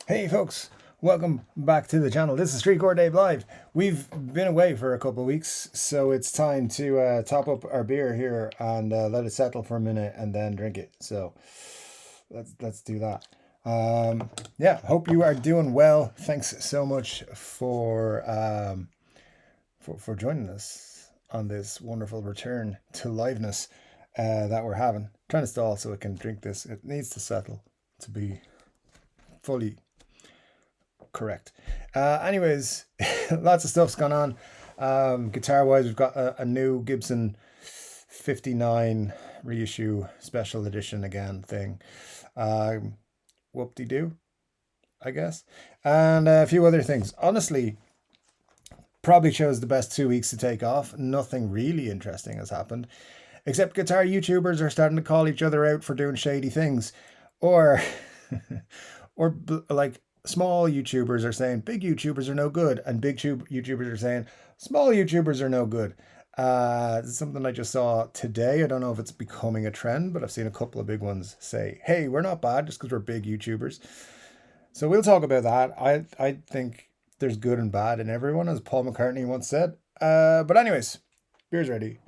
Hey folks, welcome back to the channel. This is Chord Dave Live. We've been away for a couple of weeks, so it's time to top up our beer here and let it settle for a minute and then drink it. So let's do that. Yeah, hope you are doing well. Thanks so much for joining us on this wonderful return to liveness that we're having. Trying to stall so I can drink this. It needs to settle to be fully correct. Anyways, lots of stuff's gone on. Guitar wise, we've got a new Gibson 59 reissue special edition again thing. Whoop de doo, I guess. And a few other things. Honestly, probably chose the best 2 weeks to take off. Nothing really interesting has happened, except guitar YouTubers are starting to call each other out for doing shady things, or like small YouTubers are saying big YouTubers are no good, and big YouTubers are saying small YouTubers are no good. This is something I just saw today. I don't know if it's becoming a trend, but I've seen a couple of big ones say, "Hey, we're not bad just because we're big YouTubers." So we'll talk about that. I think there's good and bad in everyone, as Paul McCartney once said. But anyways, beer's ready.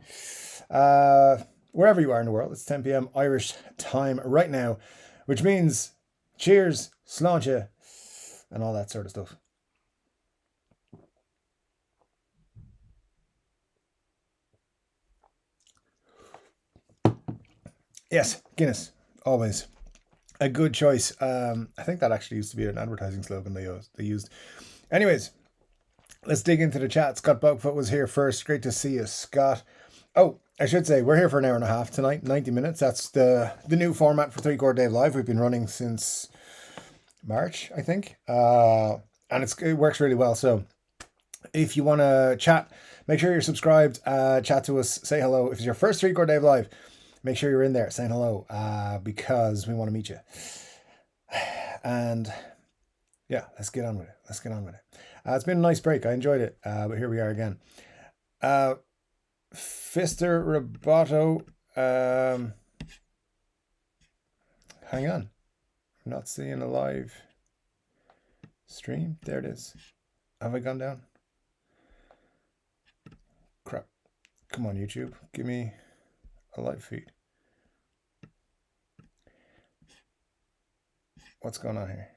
Wherever you are in the world, it's 10 p.m. Irish time right now, which means cheers, sláinte, and all that sort of stuff. Yes, Guinness, always a good choice. I think that actually used to be an advertising slogan they used. Anyways, let's dig into the chat. Scott Bugfoot was here first. Great to see you, Scott. Oh, I should say we're here for an hour and a half tonight, 90 minutes. That's the new format for Chord Dave Live. We've been running since March, I think, and it works really well. So if you want to chat, make sure you're subscribed. Chat to us, say hello. If it's your first Chord Dave Live, make sure you're in there saying hello, because we want to meet you. And yeah, let's get on with it. It's been a nice break. I enjoyed it, but here we are again. Fister Roboto. Hang on. I'm not seeing a live stream. There it is. Have I gone down? Crap. Come on, YouTube. Give me a live feed. What's going on here?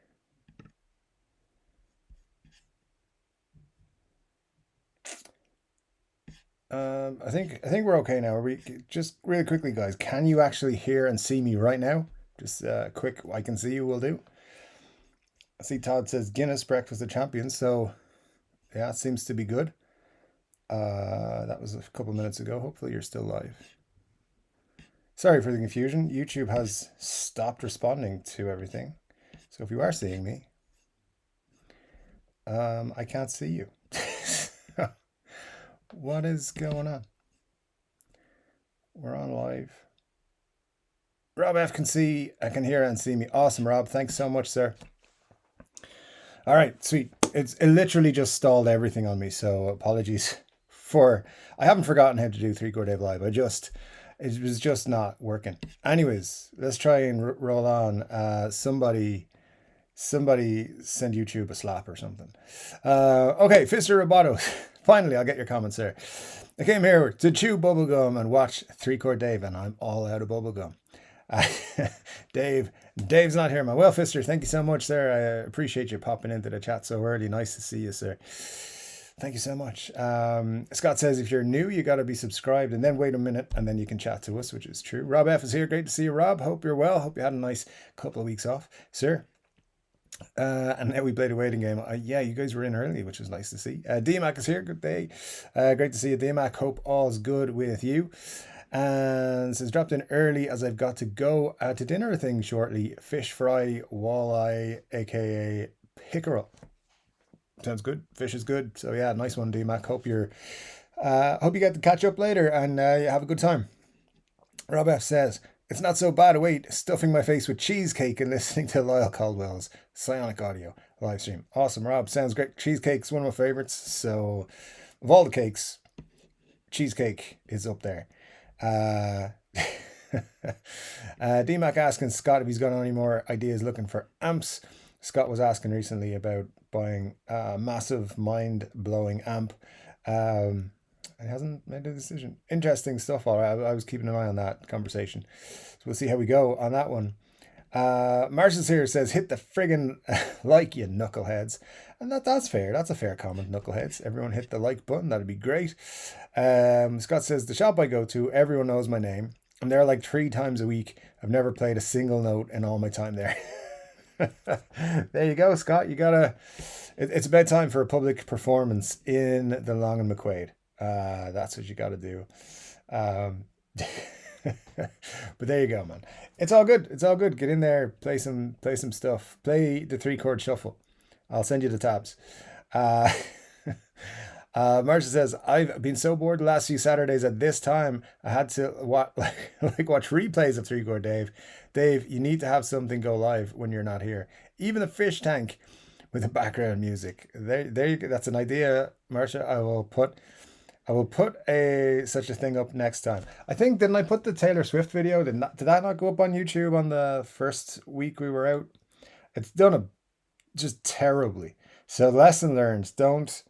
I think we're okay now. Are we just really quickly, guys? Can you actually hear and see me right now? Just quick. I can see you. Will do. I see Todd says Guinness Breakfast of Champions. So yeah, it seems to be good. That was a couple minutes ago. Hopefully you're still live. Sorry for the confusion. YouTube has stopped responding to everything. So if you are seeing me, I can't see you. What is going on? We're on live. Rob F can can hear and see me. Awesome, Rob. Thanks so much, sir. All right, sweet. It literally just stalled everything on me, so apologies for. I haven't forgotten how to do Chord Dave Live. It was just not working. Anyways, let's try and roll on. Somebody send YouTube a slap or something. Okay, Fister Roboto. Finally, I'll get your comments there. I came here to chew bubblegum and watch Chord Dave, and I'm all out of bubblegum. Dave's not here, man. Well, Fister, thank you so much, sir. I appreciate you popping into the chat so early. Nice to see you, sir. Thank you so much. Scott says if you're new, you got to be subscribed and then wait a minute and then you can chat to us, which is true. Rob F is here. Great to see you, Rob. Hope you're well. Hope you had a nice couple of weeks off, sir. And now we played a waiting game. Yeah, you guys were in early, which was nice to see. DMAC is here. Good day. Great to see you, DMAC. Hope all's good with you. And says dropped in early as I've got to go to dinner thing shortly. Fish fry, walleye, aka pickerel. Sounds good. Fish is good. So yeah, nice one, DMAC. Hope you get to catch up later and you have a good time. Rob F says it's not so bad. Wait, stuffing my face with cheesecake and listening to Lyle Caldwell's Psionic Audio live stream. Awesome, Rob. Sounds great. Cheesecake's one of my favorites. So of all the cakes, cheesecake is up there. DMAC asking Scott if he's got any more ideas looking for amps. Scott was asking recently about buying a massive mind-blowing amp. Um, he hasn't made a decision. Interesting stuff. All right, I was keeping an eye on that conversation. So we'll see how we go on that one. Marshall's here says, hit the friggin' like, you knuckleheads. And that's fair. That's a fair comment, knuckleheads. Everyone hit the like button. That'd be great. Scott says, the shop I go to, everyone knows my name. I'm there like 3 times a week. I've never played a single note in all my time there. There you go, Scott. You gotta. It's about time for a public performance in the Long and McQuaid. That's what you got to do. Um, but there you go, man. It's all good. It's all good. Get in there, play some stuff. Play the 3-chord shuffle. I'll send you the tabs. Uh, Marcia says, I've been so bored the last few Saturdays at this time. I had to watch replays of 3-chord Dave. Dave, you need to have something go live when you're not here. Even a fish tank with the background music. There you go. That's an idea, Marcia. I will put such a thing up next time. I think, didn't I put the Taylor Swift video? Did that not go up on YouTube on the first week we were out? It's done just terribly. So lesson learned, don't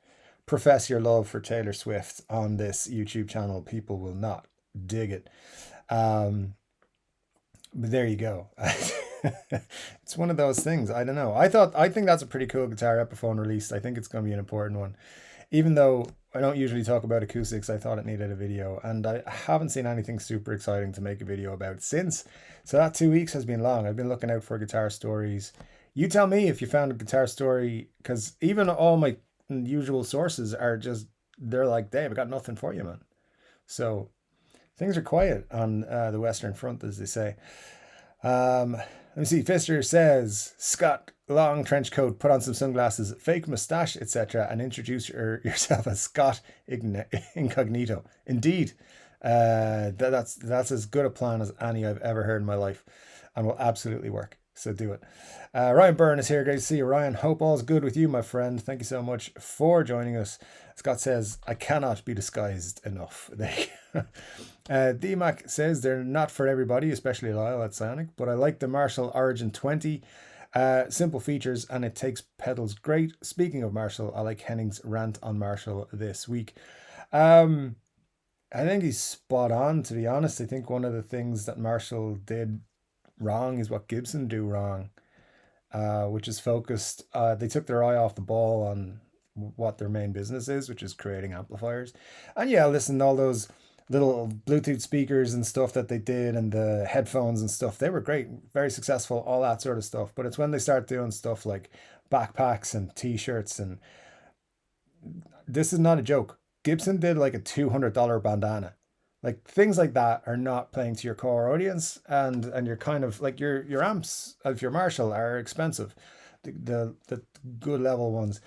profess your love for Taylor Swift on this YouTube channel. People will not dig it. But there you go. It's one of those things. I don't know. I think that's a pretty cool guitar Epiphone release. I think it's going to be an important one. Even though I don't usually talk about acoustics, I thought it needed a video, and I haven't seen anything super exciting to make a video about since. So that 2 weeks has been long. I've been looking out for guitar stories. You tell me if you found a guitar story, because even all my usual sources are just, they're like, Dave, I got nothing for you, man. So things are quiet on the Western Front, as they say. Let me see. Fister says, Scott, long trench coat, put on some sunglasses, fake mustache, etc., and introduce yourself as Scott Incognito. Indeed, that's as good a plan as any I've ever heard in my life, and will absolutely work. So do it. Ryan Byrne is here. Great to see you, Ryan. Hope all's good with you, my friend. Thank you so much for joining us. Scott says, I cannot be disguised enough. DMAC says they're not for everybody, especially Lyle at Sonic, but I like the Marshall Origin 20. Simple features, and it takes pedals great. Speaking of Marshall, I like Henning's rant on Marshall this week. I think he's spot on, to be honest. I think one of the things that Marshall did wrong is what Gibson do wrong, which is focused. They took their eye off the ball on what their main business is, which is creating amplifiers. And yeah, listen, all those little Bluetooth speakers and stuff that they did, and the headphones and stuff, they were great, very successful, all that sort of stuff. But it's when they start doing stuff like backpacks and t-shirts, and this is not a joke. Gibson did like a $200 bandana. Like, things like that are not playing to your core audience, and you're kind of like, your amps, if you're Marshall, are expensive, the good level ones.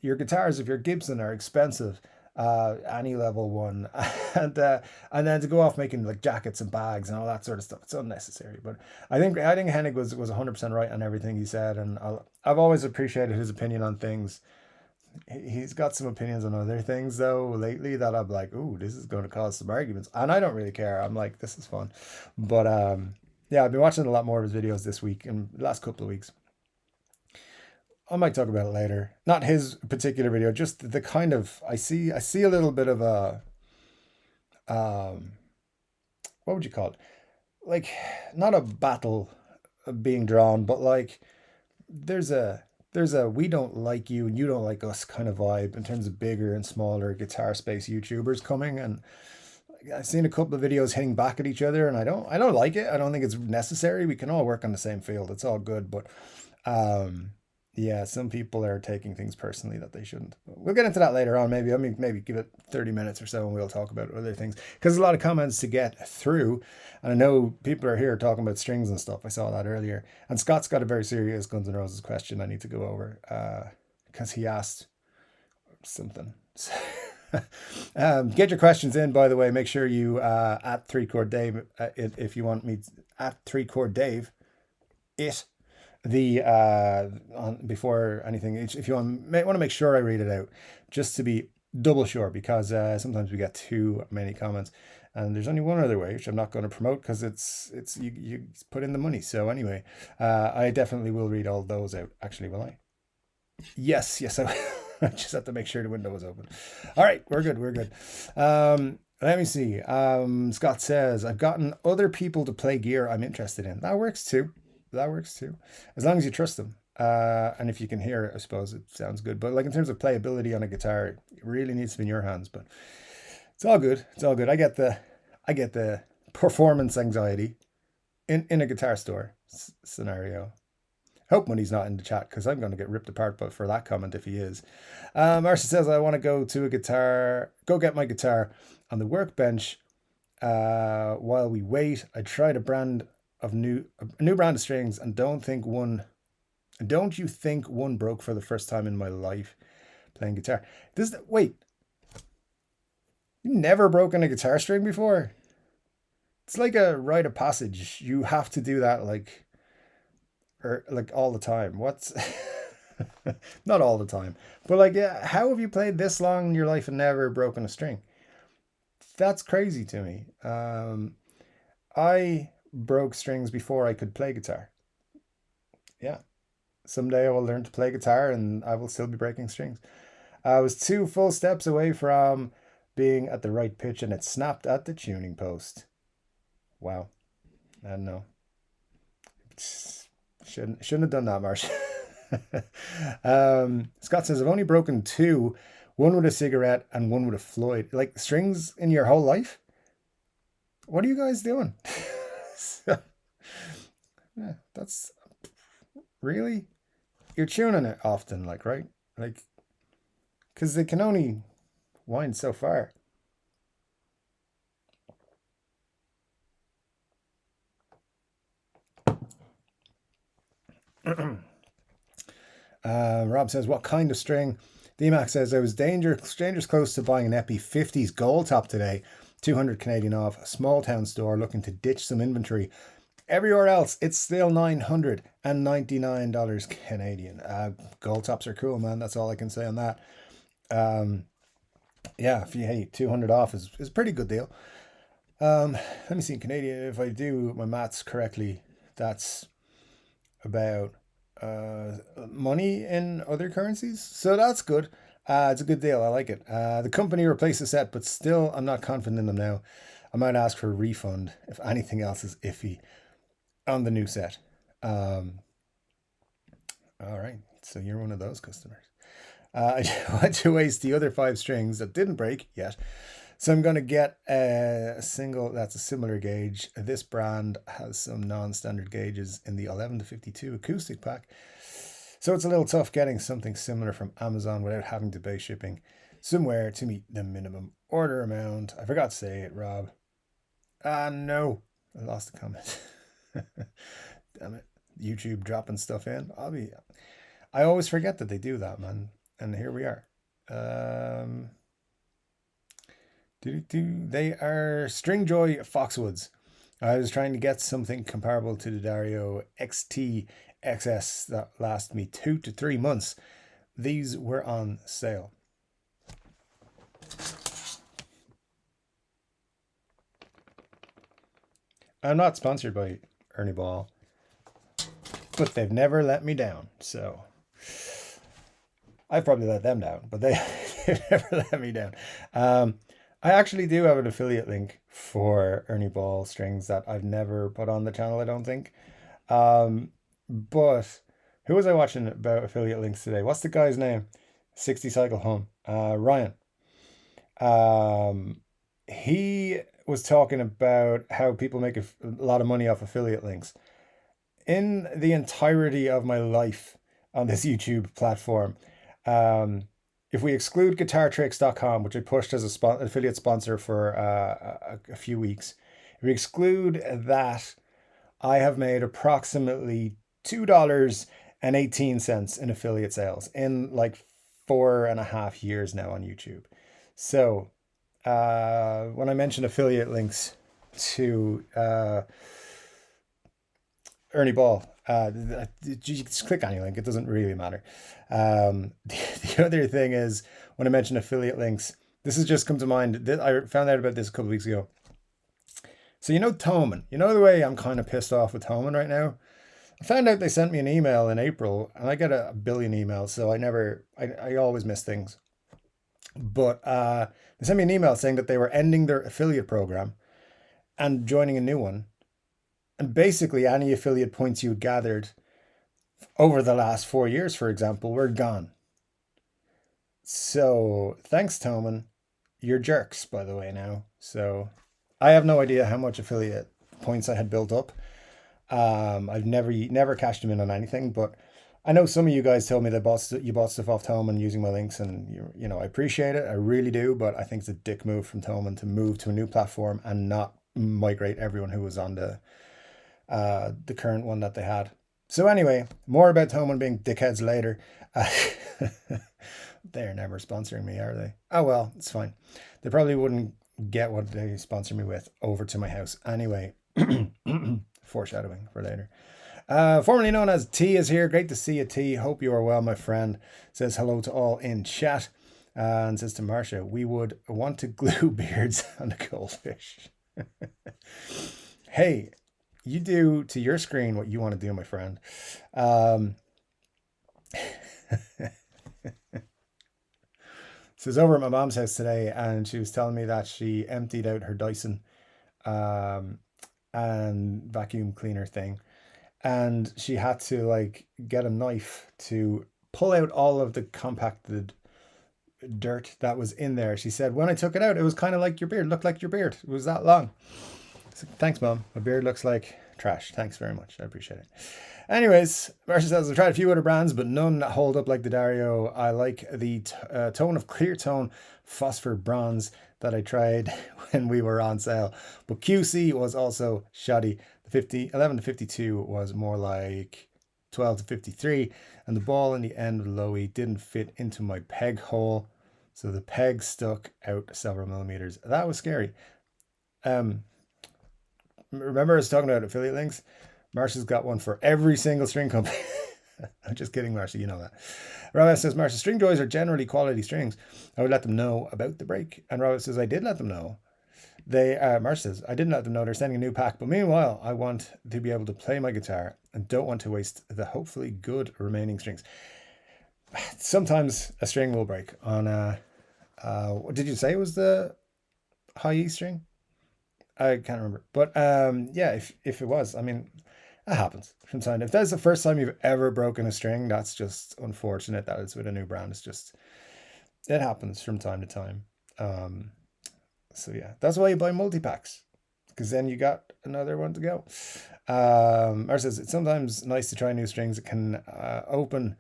Your guitars, if you're Gibson, are expensive, any level one, and then to go off making like jackets and bags and all that sort of stuff, it's unnecessary. But I think Hennig was 100% right on everything he said, and I've always appreciated his opinion on things. He's got some opinions on other things though lately that I'm like, ooh, this is going to cause some arguments, and I don't really care. I'm like, this is fun. But yeah, I've been watching a lot more of his videos this week and the last couple of weeks. I might talk about it later. Not his particular video, just the kind of, I see a little bit of a what would you call it? Like, not a battle being drawn, but like there's a we don't like you and you don't like us kind of vibe in terms of bigger and smaller guitar space YouTubers coming, and I've seen a couple of videos hitting back at each other, and I don't like it. I don't think it's necessary. We can all work on the same field. It's all good, but yeah, some people are taking things personally that they shouldn't. We'll get into that later on. Maybe give it 30 minutes or so and we'll talk about other things, because there's a lot of comments to get through, and I know people are here talking about strings and stuff. I saw that earlier, and Scott's got a very serious Guns N' Roses question I need to go over, because he asked something. Get your questions in, by the way. Make sure you at 3-chord Dave, if you want me at 3-chord Dave before anything, if you want to make sure I read it out, just to be double sure, because sometimes we get too many comments. And there's only one other way, which I'm not going to promote because it's you put in the money. So anyway, I definitely will read all those out. Actually, will I? Yes, yes. I just have to make sure the window was open. All right, we're good. We're good. Let me see. Scott says, I've gotten other people to play gear I'm interested in. That works too. That works too. As long as you trust them. And if you can hear it, I suppose it sounds good. But like in terms of playability on a guitar, it really needs to be in your hands. But it's all good. It's all good. I get the performance anxiety in a guitar store scenario. Hope Money's not in the chat because I'm going to get ripped apart but for that comment if he is. Marcia says, I want to go get my guitar on the workbench while we wait. I tried a new brand of strings and don't you think one broke for the first time in my life playing guitar? Wait, you never broken a guitar string before? It's like a rite of passage. You have to do that like all the time. What's not all the time, but like, yeah, how have you played this long in your life and never broken a string? That's crazy to me. I broke strings before I could play guitar. Yeah. Someday I will learn to play guitar and I will still be breaking strings. I was 2 full steps away from being at the right pitch and it snapped at the tuning post. Wow. I don't know. Shouldn't have done that, Marsh. Scott says, I've only broken 2, one with a cigarette and one with a Floyd. Like strings in your whole life? What are you guys doing? Yeah, that's really, you're tuning it often, like, right? Like, because they can only wind so far. Rob says, what kind of string? DMAC says, I was dangerous close to buying an Epi 50s gold top today, 200 Canadian off, a small town store looking to ditch some inventory. Everywhere else, it's still $999 Canadian. Gold tops are cool, man. That's all I can say on that. Yeah, if you hate 200 off is a pretty good deal. Let me see, Canadian, if I do my maths correctly, that's about money in other currencies. So that's good. It's a good deal. I like it. The company replaced the set, but still, I'm not confident in them now. I might ask for a refund if anything else is iffy on the new set. All right. So you're one of those customers. I want to waste the other 5 strings that didn't break yet. So I'm going to get a single that's a similar gauge. This brand has some non-standard gauges in the 11 to 52 acoustic pack. So it's a little tough getting something similar from Amazon without having to pay shipping somewhere to meet the minimum order amount. I forgot to say it, Rob. No. I lost the comment. Damn it. YouTube dropping stuff in. I always forget that they do that, man. And here we are. They are Stringjoy Foxwoods. I was trying to get something comparable to the Dario XT XS that last me 2 to 3 months. These were on sale. I'm not sponsored by Ernie Ball, but they've never let me down. So I've probably let them down, but they've never let me down. I actually do have an affiliate link for Ernie Ball strings that I've never put on the channel, I don't think. But who was I watching about affiliate links today? What's the guy's name? 60 Cycle Home. Ryan. He was talking about how people make a lot of money off affiliate links. In the entirety of my life on this YouTube platform, if we exclude guitartricks.com, which I pushed as an affiliate sponsor for a few weeks, if we exclude that, I have made approximately $2.18 in affiliate sales in like 4.5 years now on YouTube. So when I mention affiliate links to Ernie Ball, you just click any link, it doesn't really matter. The other thing is, when I mention affiliate links, this has just come to mind. I found out about this a couple of weeks ago. So you know Thomann. You know the way I'm kind of pissed off with Thomann right now? I found out they sent me an email in April, and I get a billion emails, so I always miss things. But they sent me an email saying that they were ending their affiliate program and joining a new one. And basically, any affiliate points you had gathered over the last 4 years, for example, were gone. So thanks, Thomann. You're jerks, by the way, now. So I have no idea how much affiliate points I had built up. I've never cashed them in on anything, but I know some of you guys told me that you bought stuff off Thomann using my links, and I appreciate it. I really do, but I think it's a dick move from Thomann to move to a new platform and not migrate everyone who was on the current one that they had. So anyway, more about Thomann being dickheads later. They're never sponsoring me, are they? Oh well, it's fine. They probably wouldn't get what they sponsor me with over to my house anyway. Foreshadowing for later. Formerly known as T is here. Great to see you, T. Hope you are well, my friend. Says hello to all in chat. And says to Marcia, we would want to glue beards on the goldfish. Hey, you do to your screen what you want to do, my friend. So I was over at my mom's house today, and she was telling me that she emptied out her Dyson and vacuum cleaner thing, and she had to like get a knife to pull out all of the compacted dirt that was in there. She said when I took it out, it was kind of like your beard, looked like your beard. It was that long. So, thanks, Mom. My beard looks like trash. Thanks very much. I appreciate it. Anyways, Marcia says, I've tried a few other brands, but none hold up like the Dario. I like the tone of clear tone phosphor bronze that I tried when we were on sale. But QC was also shoddy. The 11 to 52 was more like 12 to 53. And the ball in the end of the lowy didn't fit into my peg hole. So the peg stuck out several millimeters. That was scary. Remember I was talking about affiliate links? Marcia's got one for every single string company. I'm just kidding, Marcia. You know that. Robert says, Marcia, string joys are generally quality strings. I would let them know about the break. And Robert says, I did let them know. Marcia says, I didn't let them know they're sending a new pack. But meanwhile, I want to be able to play my guitar and don't want to waste the hopefully good remaining strings. Sometimes a string will break on what did you say was the high E string? I can't remember. But yeah, if it was, I mean, that happens from time. If that's the first time you've ever broken a string, that's just unfortunate that it's with a new brand. It's just, it happens from time to time. So yeah, that's why you buy multi-packs, because then you got another one to go. Or says, it's sometimes nice to try new strings. It can open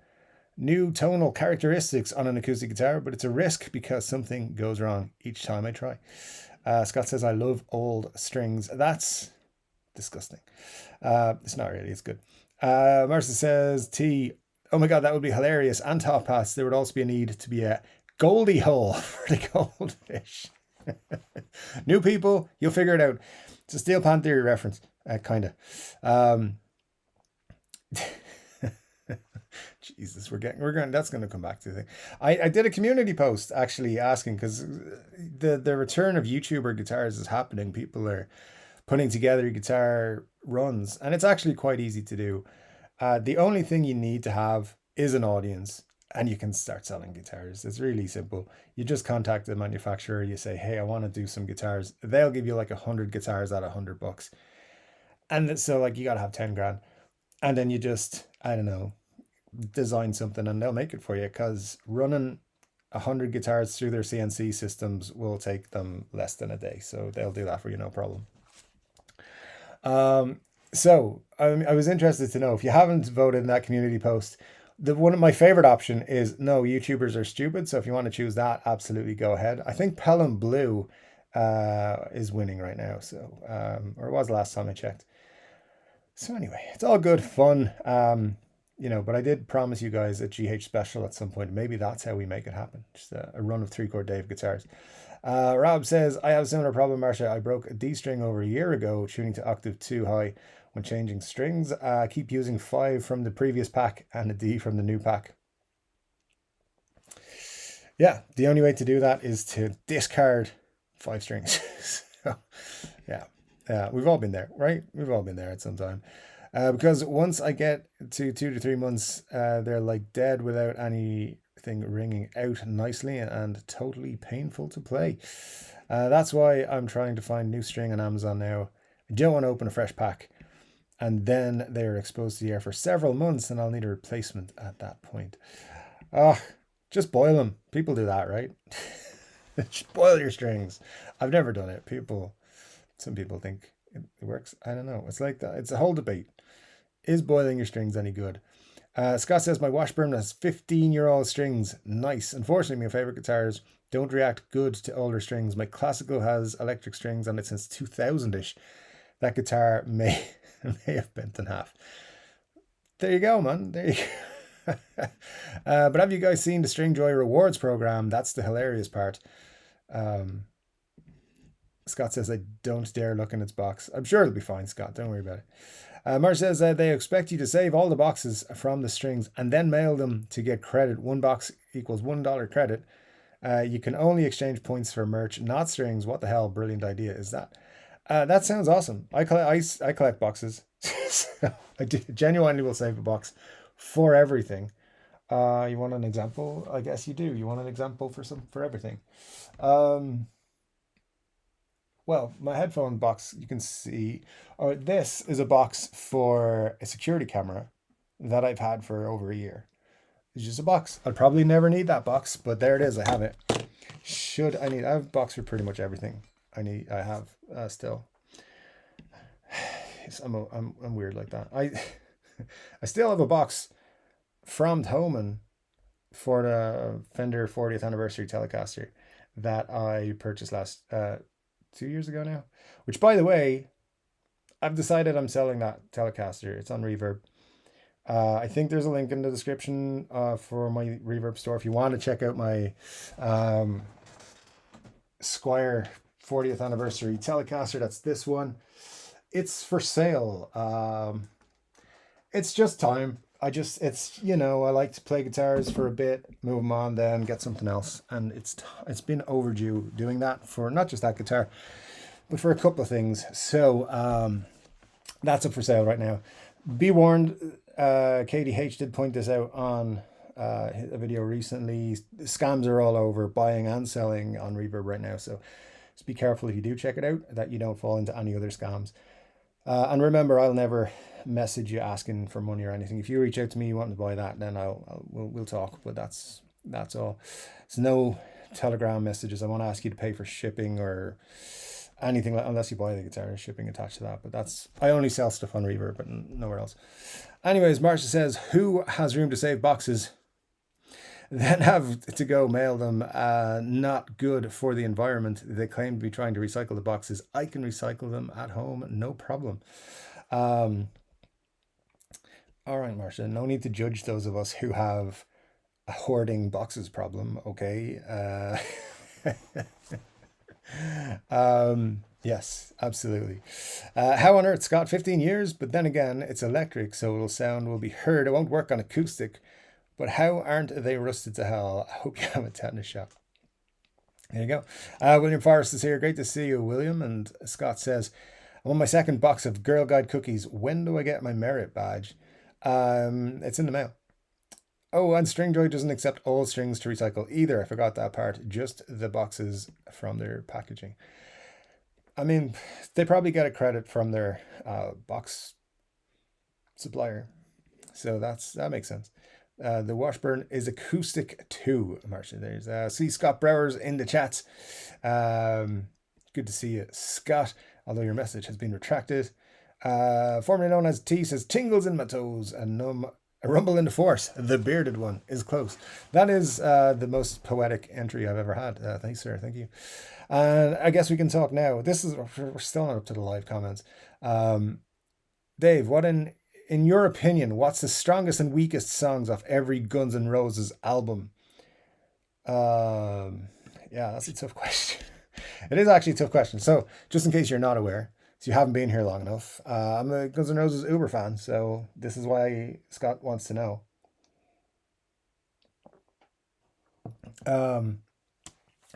new tonal characteristics on an acoustic guitar, but it's a risk because something goes wrong each time I try. Scott says, I love old strings. That's disgusting. It's not really, it's good. Marcia says, T, oh my God, that would be hilarious. And top hats. There would also be a need to be a Goldie hole for the goldfish. New people, you'll figure it out. It's a Steel Pan Theory reference, kind of. Jesus, we're going. That's going to come back to the thing. I did a community post actually asking, because the return of YouTuber guitars is happening. People are putting together guitar runs, and it's actually quite easy to do. The only thing you need to have is an audience, and you can start selling guitars. It's really simple. You just contact the manufacturer. You say, hey, I want to do some guitars. They'll give you like 100 guitars at $100. And so like you got to have 10 grand. And then you just, I don't know, design something and they'll make it for you, because running 100 guitars through their CNC systems will take them less than a day. So they'll do that for you, no problem. So I was interested to know, if you haven't voted in that community post, one of my favorite option is no, YouTubers are stupid. So if you want to choose that, absolutely go ahead. I think Pelham Blue is winning right now. So, or it was last time I checked. So anyway, it's all good fun. But I did promise you guys a GH special at some point. Maybe that's how we make it happen. Just a run of 3-chord Dave guitars. Rob says, I have a similar problem, Marcia. I broke a D string over a year ago, tuning to octave too high when changing strings. Keep using 5 from the previous pack and a D from the new pack. Yeah, the only way to do that is to discard 5 strings. So, yeah. Yeah, we've all been there, right? We've all been there at some time. Because once I get to 2 to 3 months, they're like dead without anything ringing out nicely and totally painful to play. That's why I'm trying to find new string on Amazon now. I don't want to open a fresh pack, and then they're exposed to the air for several months, and I'll need a replacement at that point. Ah, just boil them. People do that, right? Just boil your strings. I've never done it. Some people think it works. I don't know. It's like that. It's a whole debate. Is boiling your strings any good? Scott says my Washburn has 15-year-old strings. Nice. Unfortunately, my favorite guitars don't react good to older strings. My classical has electric strings on it since 2000ish. That guitar may may have bent in half. There you go, man. There you go. But have you guys seen the String Joy rewards program? That's the hilarious part. Um, Scott says I don't dare look in its box. I'm sure it'll be fine, Scott. Don't worry about it. Mark says they expect you to save all the boxes from the strings and then mail them to get credit. One box equals $1 credit. You can only exchange points for merch, not strings. What the hell? Brilliant idea is that? That sounds awesome. I collect boxes. So I genuinely will save a box for everything. You want an example? I guess you do. You want an example for everything. Um, well, my headphone box, you can see, or this is a box for a security camera that I've had for over a year. It's just a box. I'll probably never need that box, but there it is. I have it. I have a box for pretty much everything I have still. Yes, I'm weird like that. I still have a box from Thomann for the Fender 40th anniversary Telecaster that I purchased last 2 years ago now. Which, by the way, I've decided I'm selling that Telecaster. It's on Reverb. I think there's a link in the description for my Reverb store if you want to check out my Squire 40th anniversary Telecaster. That's this one. It's for sale. It's just time. I like to play guitars for a bit, move them on, then get something else. And it's been overdue doing that for not just that guitar, but for a couple of things. So that's up for sale right now. Be warned, KDH did point this out on a video recently. Scams are all over buying and selling on Reverb right now. So just be careful if you do check it out that you don't fall into any other scams. And remember, I'll never message you asking for money or anything. If you reach out to me, you want to buy that, then we'll talk. But that's all. It's no Telegram messages. I won't ask you to pay for shipping or anything unless you buy the guitar and shipping attached to that. But I only sell stuff on Reverb, but nowhere else. Anyways, Marcia says, who has room to save boxes? Then have to go mail them. Not good for the environment. They claim to be trying to recycle the boxes. I can recycle them at home, no problem. All right, Marcia, no need to judge those of us who have a hoarding boxes problem, okay? Yes, absolutely. How on earth, Scott? 15 years, but then again, it's electric, so sound will be heard. It won't work on acoustic. But how aren't they rusted to hell? I hope you have a tetanus shot. There you go. William Forrest is here. Great to see you, William. And Scott says, I'm on my second box of Girl Guide cookies. When do I get my merit badge? It's in the mail. Oh, and Stringjoy doesn't accept all strings to recycle either. I forgot that part. Just the boxes from their packaging. I mean, they probably get a credit from their box supplier. So that makes sense. The Washburn is acoustic too, Marcia. There's see Scott Brower's in the chat. Good to see you, Scott, although your message has been retracted. Formerly known as T says, tingles in my toes and a rumble in the force. The bearded one is close. That is the most poetic entry I've ever had. Thanks, sir. Thank you. And I guess we can talk now. We're still not up to the live comments. Dave, in your opinion, what's the strongest and weakest songs off every Guns N' Roses album? Yeah, that's a tough question. It is actually a tough question. So, just in case you're not aware, so you haven't been here long enough, I'm a Guns N' Roses Uber fan, so this is why Scott wants to know.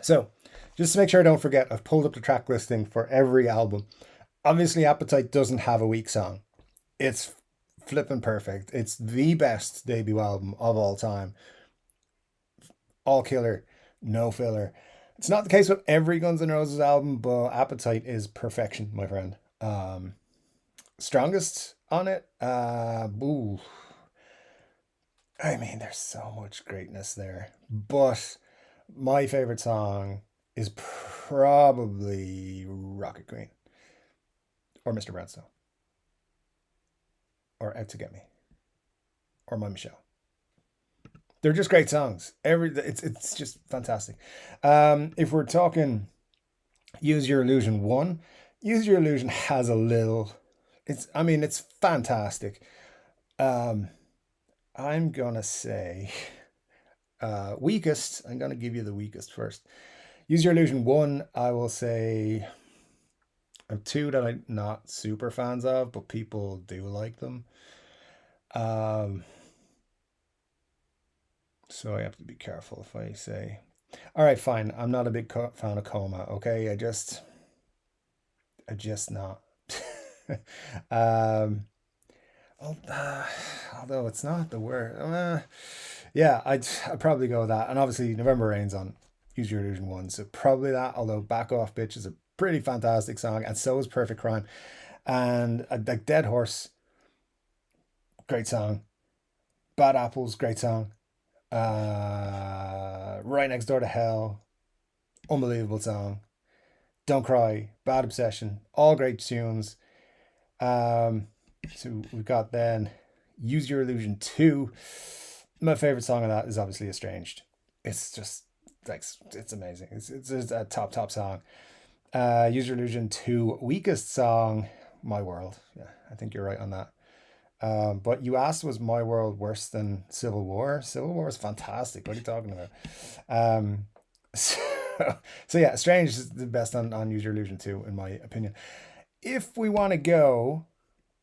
So, just to make sure I don't forget, I've pulled up the track listing for every album. Obviously, Appetite doesn't have a weak song. It's flipping perfect. It's the best debut album of all time. All killer, no filler. It's not the case with every Guns N' Roses album, but Appetite is perfection, my friend. Strongest on it, ooh, I mean, there's so much greatness there, but my favorite song is probably Rocket Queen or Mr. Brownstone or Out to Get Me or My Michelle. They're just great songs. It's just fantastic. If we're talking Use Your Illusion 1, Use Your Illusion has a little, it's fantastic. Um, I'm gonna say weakest. I'm gonna give you the weakest first. Use Your Illusion 1, I will say two that I'm not super fans of, but people do like them. Um, so I have to be careful if I say. All right, fine. I'm not a big fan of Coma. Okay, I just not. um, although it's not the word. Yeah, I'd probably go with that. And obviously, November Rain's on Use Your Illusion 1, so probably that. Although Back Off Bitch is a pretty fantastic song, and so is Perfect Crime. And like Dead Horse, great song. Bad Apples, great song. Right Next Door to Hell, unbelievable song. Don't Cry, Bad Obsession, all great tunes. Um, so we've got then Use Your Illusion 2. My favorite song of that is obviously Estranged. It's just like it's amazing. It's a top song. Use Your Illusion 2, weakest song, My World. Yeah, I think you're right on that. But you asked, was My World worse than Civil War? Civil War is fantastic. What are you talking about? Um, so, so yeah, Strange is the best on Use Your Illusion 2, in my opinion. If we want to go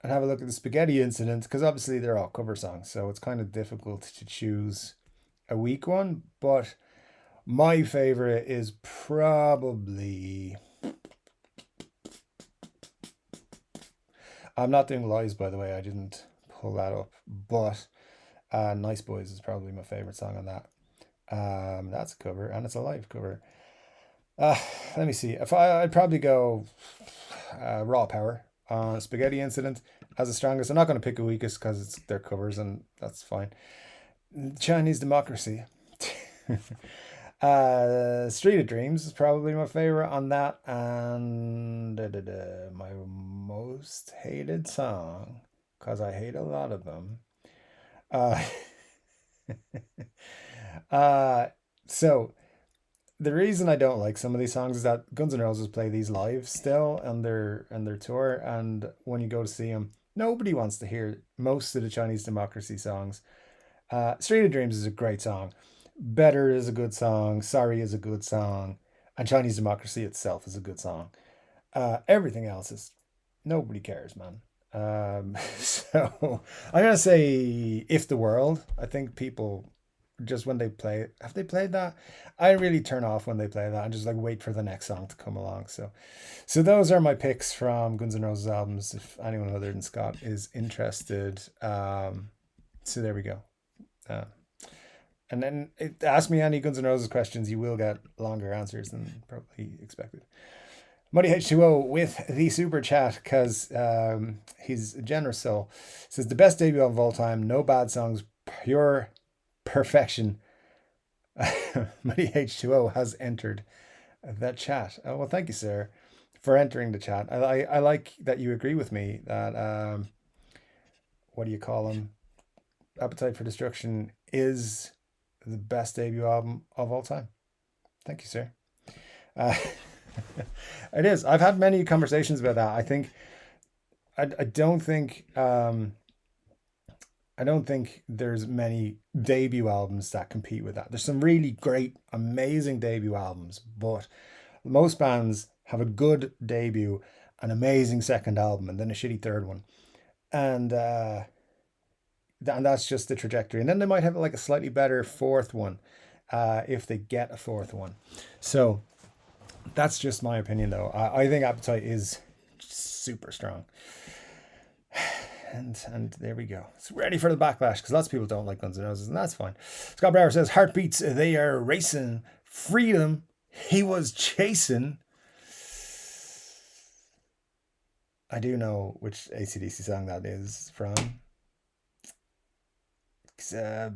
and have a look at the Spaghetti Incident, because obviously they're all cover songs, so it's kind of difficult to choose a weak one, but my favorite is probably. I'm not doing Lies, by the way. I didn't pull that up, but Nice Boys is probably my favorite song on that. That's a cover, and it's a live cover. Uh, Let me see. I'd probably go Raw Power on Spaghetti Incident as the strongest. I'm not going to pick a weakest because it's their covers, and that's fine. Chinese Democracy. Street of Dreams is probably my favorite on that, and my most hated song, because I hate a lot of them. Uh, uh, so the reason I don't like some of these songs is that Guns N' Roses play these live still on their tour, and when you go to see them, nobody wants to hear most of the Chinese Democracy songs. Street of Dreams is a great song. Better is a good song. Sorry is a good song. And Chinese Democracy itself is a good song. Everything else is nobody cares, man. So I'm gonna say If the World. I think people just when they play, have they played that? I really turn off when they play that and just like wait for the next song to come along. So those are my picks from Guns N' Roses albums. If anyone other than Scott is interested, so there we go. Uh, and then ask me any Guns N' Roses questions. You will get longer answers than probably expected. Muddy H2O with the super chat because he's a generous soul. Says the best debut of all time. No bad songs. Pure perfection. Muddy H2O has entered that chat. Oh, well, thank you, sir, for entering the chat. I like that you agree with me that what do you call him? Appetite for Destruction is the best debut album of all time. Thank you, sir. Uh, it is. I've had many conversations about that. I think I don't think I don't think there's many debut albums that compete with that. There's some really great, amazing debut albums, but most bands have a good debut, an amazing second album, and then a shitty third one. And and that's just the trajectory. And then they might have like a slightly better fourth one, if they get a fourth one. So that's just my opinion, though. I think Appetite is super strong. And there we go. It's ready for the backlash because lots of people don't like Guns N' Roses, and that's fine. Scott Brower says, heartbeats, they are racing. Freedom, he was chasing. I do know which AC/DC song that is from. It's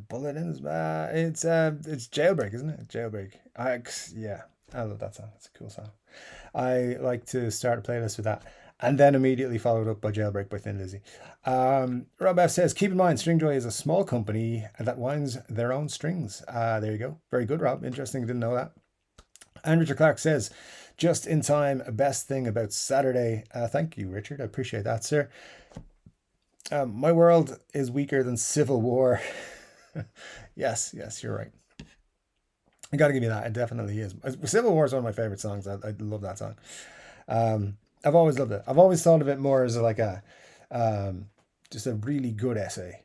Bullet in his it's Jailbreak, isn't it? Jailbreak. Yeah, I love that song. It's a cool song. I like to start a playlist with that, and then immediately followed up by Jailbreak by Thin Lizzy. Rob F says, keep in mind, Stringjoy is a small company that winds their own strings. There you go. Very good, Rob. Interesting. Didn't know that. And Richard Clark says, just in time, best thing about Saturday. Thank you, Richard. I appreciate that, sir. My world is weaker than Civil War. Yes, you're right. I got to give you that. It definitely is. Civil War is one of my favorite songs. I love that song. I've always loved it. I've always thought of it more as like a just a really good essay.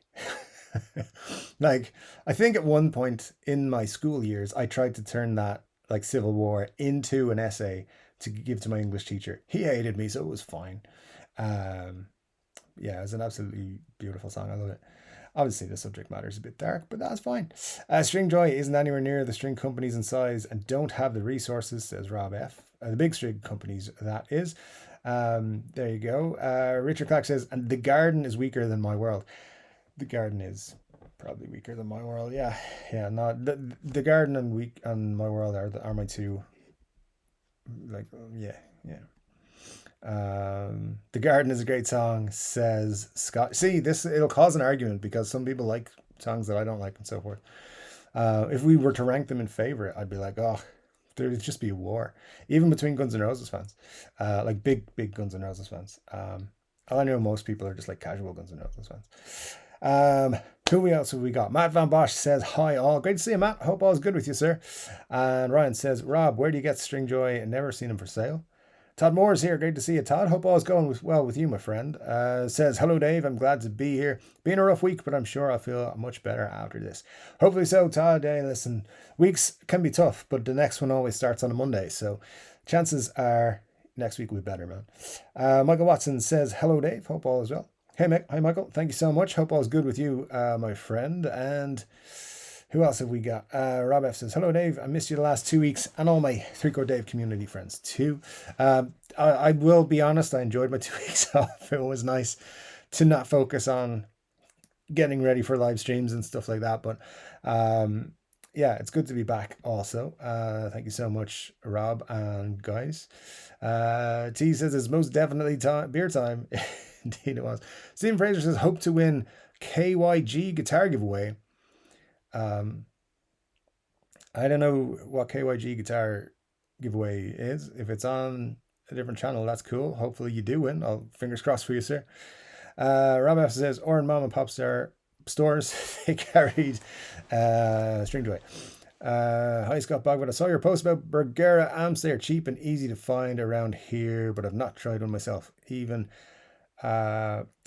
Like, I think at one point in my school years, I tried to turn that like Civil War into an essay to give to my English teacher. He hated me, so it was fine. Yeah, it's an absolutely beautiful song. I love it. Obviously, the subject matter is a bit dark, but that's fine. Stringjoy isn't anywhere near the string companies in size and don't have the resources, says Rob F. The big string companies, that is. There you go. Richard Clark says, and The Garden is weaker than My World. The Garden is probably weaker than My World. Yeah. No, the Garden and My World are my two. Like, yeah. The Garden is a great song, says Scott. See, it'll cause an argument because some people like songs that I don't like and so forth. If we were to rank them in favorite, I'd be like, oh, there'd just be a war, even between Guns N' Roses fans, like big Guns N' Roses fans. I know most people are just like casual Guns N' Roses fans. Who else have we got? Matt Van Bosch says, hi all. Great to see you, Matt. Hope all's good with you, sir. And Ryan says, Rob, where do you get Stringjoy? Never seen him for sale. Todd Moore's here. Great to see you, Todd. Hope all's going well with you, my friend. Says, hello, Dave. I'm glad to be here. Been a rough week, but I'm sure I'll feel much better after this. Hopefully so, Todd. Hey, listen, weeks can be tough, but the next one always starts on a Monday. So chances are next week will be better, man. Michael Watson says, hello, Dave. Hope all is well. Hey, Hi, Michael. Thank you so much. Hope all is good with you, my friend. And who else have we got? Rob F says, hello, Dave. I missed you the last 2 weeks and all my Chord Dave community friends too. I will be honest, I enjoyed my 2 weeks off. It was nice to not focus on getting ready for live streams and stuff like that. But yeah, it's good to be back also. Thank you so much, Rob and guys. T says, it's most definitely beer time. Indeed it was. Stephen Fraser says, hope to win KYG guitar giveaway. I don't know what KYG guitar giveaway is. If it's on a different channel, that's cool. Hopefully you do win. Fingers crossed for you, sir. Rob F says, or in mom and pop stores, they carried Stringjoy. Hi, Scott Bogwood. I saw your post about Bergera amps. They are cheap and easy to find around here, but I've not tried one myself.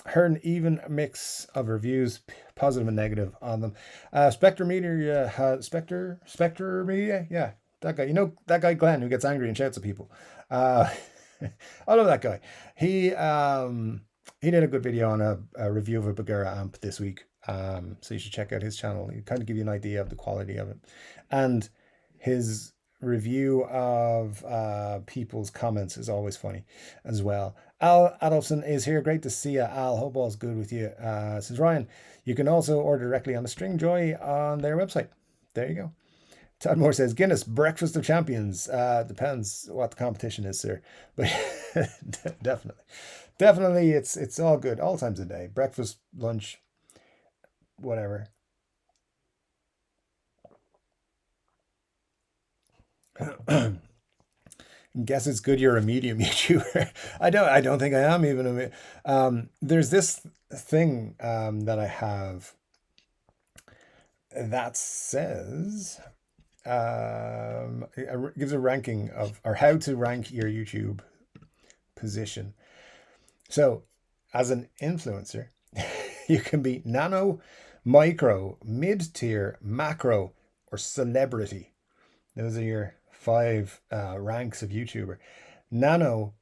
Heard an even mix of reviews, positive and negative, on them. Spectre Media, Spectre Media, yeah, that guy. You know that guy Glenn who gets angry and shouts at people. I love that guy. He did a good video on a review of a Bergera amp this week. So you should check out his channel. He kind of give you an idea of the quality of it, and his review of people's comments is always funny as well. Al Adolfson is here. Great to see you, Al. Hope all's good with you. Says Ryan, you can also order directly on the Stringjoy on their website. There you go. Todd Moore says, Guinness, breakfast of champions. Depends what the competition is, sir. But definitely it's all good. All times of day. Breakfast, lunch, whatever. Guess it's good you're a medium YouTuber. I don't think I am even there's this thing that I have that says it gives a ranking of, or how to rank your YouTube position. So as an influencer, you can be nano, micro, mid-tier, macro, or celebrity. Those are your 5 ranks of YouTuber. Nano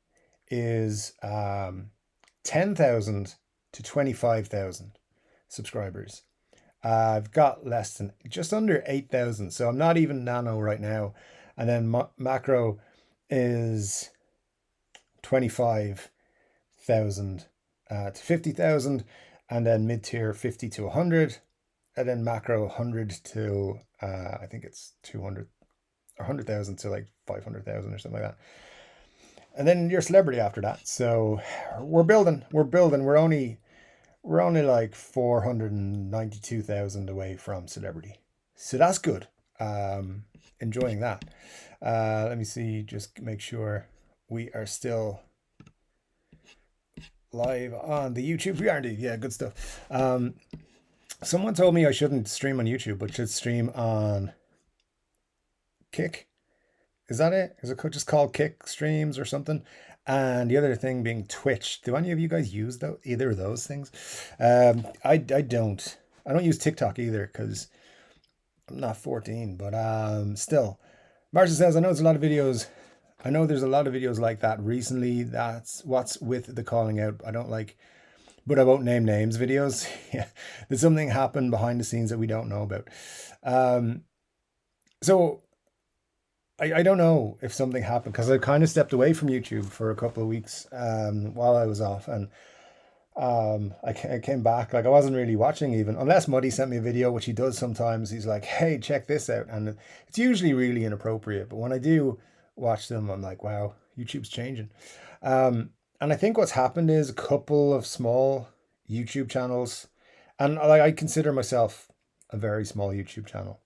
is 10,000 to 25,000 subscribers. I've got less than just under 8,000, so I'm not even nano right now. And then macro is 25,000 to 50,000, and then mid tier 50 to 100, and then macro 100 to I think it's 200 or 100,000 to like 500,000 or something like that. And then you're celebrity after that. So we're building. We're only like 492,000 away from celebrity. So that's good. Enjoying that. Let me see, just make sure we are still live on the YouTube. We are indeed. Yeah, good stuff. Someone told me I shouldn't stream on YouTube, but should stream on Kick. Is that it? Is it just called Kick Streams or something? And the other thing being Twitch. Do any of you guys use either of those things? I don't. I don't use TikTok either because I'm not 14. But still, Marcia says I know there's a lot of videos. I know there's a lot of videos like that recently. That's what's with the calling out. I don't like, but I won't name names videos. Yeah, there's something happened behind the scenes that we don't know about. So I don't know if something happened because I kind of stepped away from YouTube for a couple of weeks while I was off, and I came back. Like I wasn't really watching even, unless Muddy sent me a video, which he does sometimes. He's like, "Hey, check this out," and it's usually really inappropriate. But when I do watch them, I'm like, "Wow, YouTube's changing." And I think what's happened is a couple of small YouTube channels, and like I consider myself a very small YouTube channel.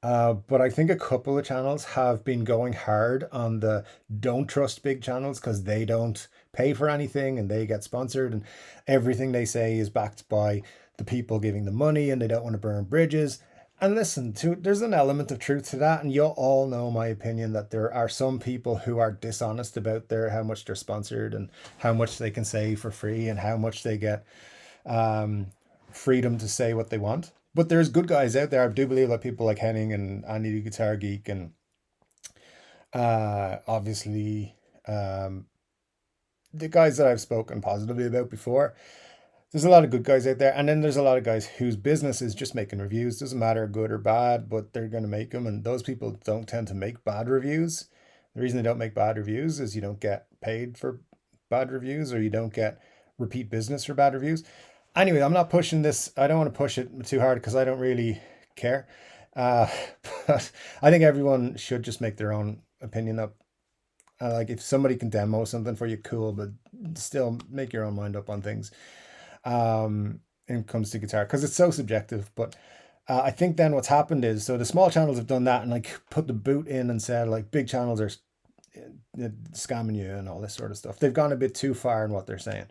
But I think a couple of channels have been going hard on the don't trust big channels because they don't pay for anything and they get sponsored and everything they say is backed by the people giving the money and they don't want to burn bridges. And listen, there's an element of truth to that, and you'll all know my opinion that there are some people who are dishonest about how much they're sponsored and how much they can say for free and how much they get freedom to say what they want. But there's good guys out there. I do believe that people like Henning and Andy the Guitar Geek and obviously the guys that I've spoken positively about before. There's a lot of good guys out there, and then there's a lot of guys whose business is just making reviews. Doesn't matter good or bad, but they're going to make them, and those people don't tend to make bad reviews. The reason they don't make bad reviews is you don't get paid for bad reviews, or you don't get repeat business for bad reviews. Anyway, I'm not pushing this. I don't want to push it too hard because I don't really care. But I think everyone should just make their own opinion up. Like if somebody can demo something for you, cool, but still make your own mind up on things. When it comes to guitar, because it's so subjective. But I think then what's happened is, so the small channels have done that and like put the boot in and said like big channels are scamming you and all this sort of stuff. They've gone a bit too far in what they're saying.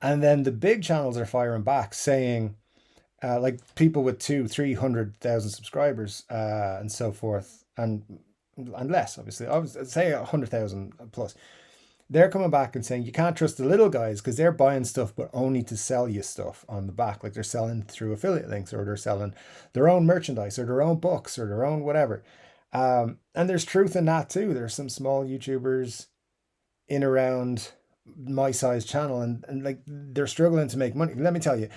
And then the big channels are firing back saying, like people with 200,000-300,000 subscribers and so forth, and less, obviously. I would say 100,000 plus. They're coming back and saying you can't trust the little guys because they're buying stuff, but only to sell you stuff on the back. Like they're selling through affiliate links, or they're selling their own merchandise, or their own books, or their own whatever. And there's truth in that too. There's some small YouTubers in around my size channel and like they're struggling to make money. Let me tell you,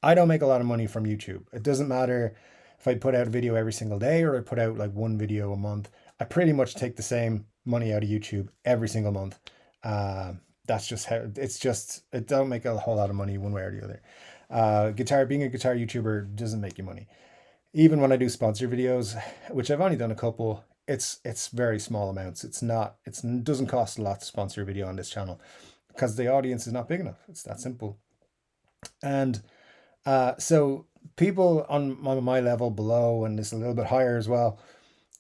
I don't make a lot of money from YouTube. It doesn't matter if I put out a video every single day or I put out like one video a month. I pretty much take the same money out of YouTube every single month. That's just how it's just, it don't make a whole lot of money one way or the other. Being a guitar YouTuber doesn't make you money. Even when I do sponsor videos, which I've only done a couple, it's very small amounts. It doesn't cost a lot to sponsor a video on this channel because the audience is not big enough. It's that simple. And so people on my level below, and it's a little bit higher as well,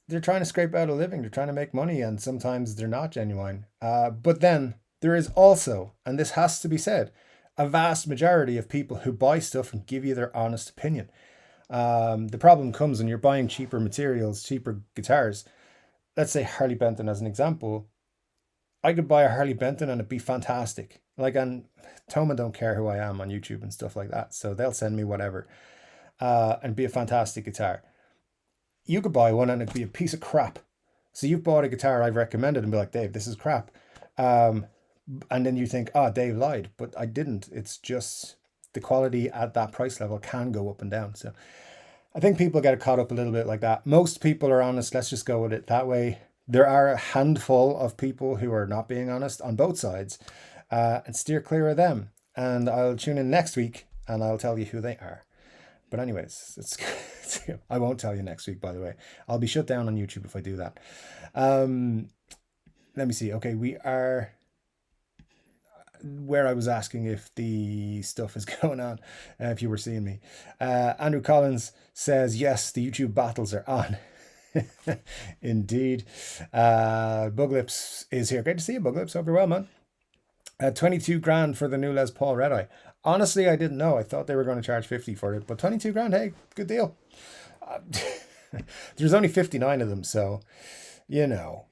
they're trying to scrape out a living. They're trying to make money, and sometimes they're not genuine. But then there is also, and this has to be said, a vast majority of people who buy stuff and give you their honest opinion. The problem comes when you're buying cheaper materials, cheaper guitars. Let's say Harley Benton as an example. I could buy a Harley Benton and it'd be fantastic. Like, and Toma don't care who I am on YouTube and stuff like that, so they'll send me whatever, and be a fantastic guitar. You could buy one and it'd be a piece of crap. So you've bought a guitar I've recommended and be like, Dave, this is crap. Um, and then you think, oh, Dave lied, but I didn't. It's just the quality at that price level can go up and down. So I think people get caught up a little bit like that. Most people are honest. Let's just go with it that way. There are a handful of people who are not being honest on both sides, and steer clear of them. And I'll tune in next week and I'll tell you who they are. But anyways, I won't tell you next week, by the way. I'll be shut down on YouTube if I do that. Let me see. Okay, we are where I was asking if the stuff is going on, if you were seeing me. Andrew Collins says, yes, the YouTube battles are on. Indeed. Buglips is here. Great to see you, Buglips. Hope you're well, man. 22 grand for the new Les Paul Red Eye. Honestly, I didn't know. I thought they were going to charge 50 for it, but 22 grand, hey, good deal. There's only 59 of them, so, you know,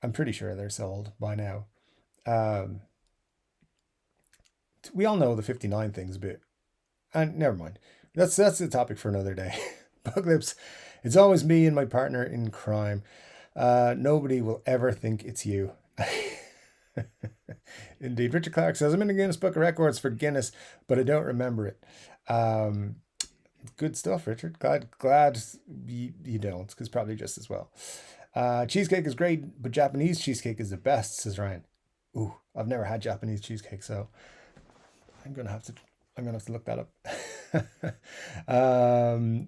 I'm pretty sure they're sold by now. We all know the 59 thing's a bit, and never mind. That's the topic for another day. Buglips, it's always me and my partner in crime. Nobody will ever think it's you. Indeed. Richard Clark says, I'm in the Guinness Book of Records for Guinness, but I don't remember it. Good stuff, Richard. Glad you don't, because probably just as well. Cheesecake is great, but Japanese cheesecake is the best, says Ryan. Ooh, I've never had Japanese cheesecake, so I'm gonna have to look that up.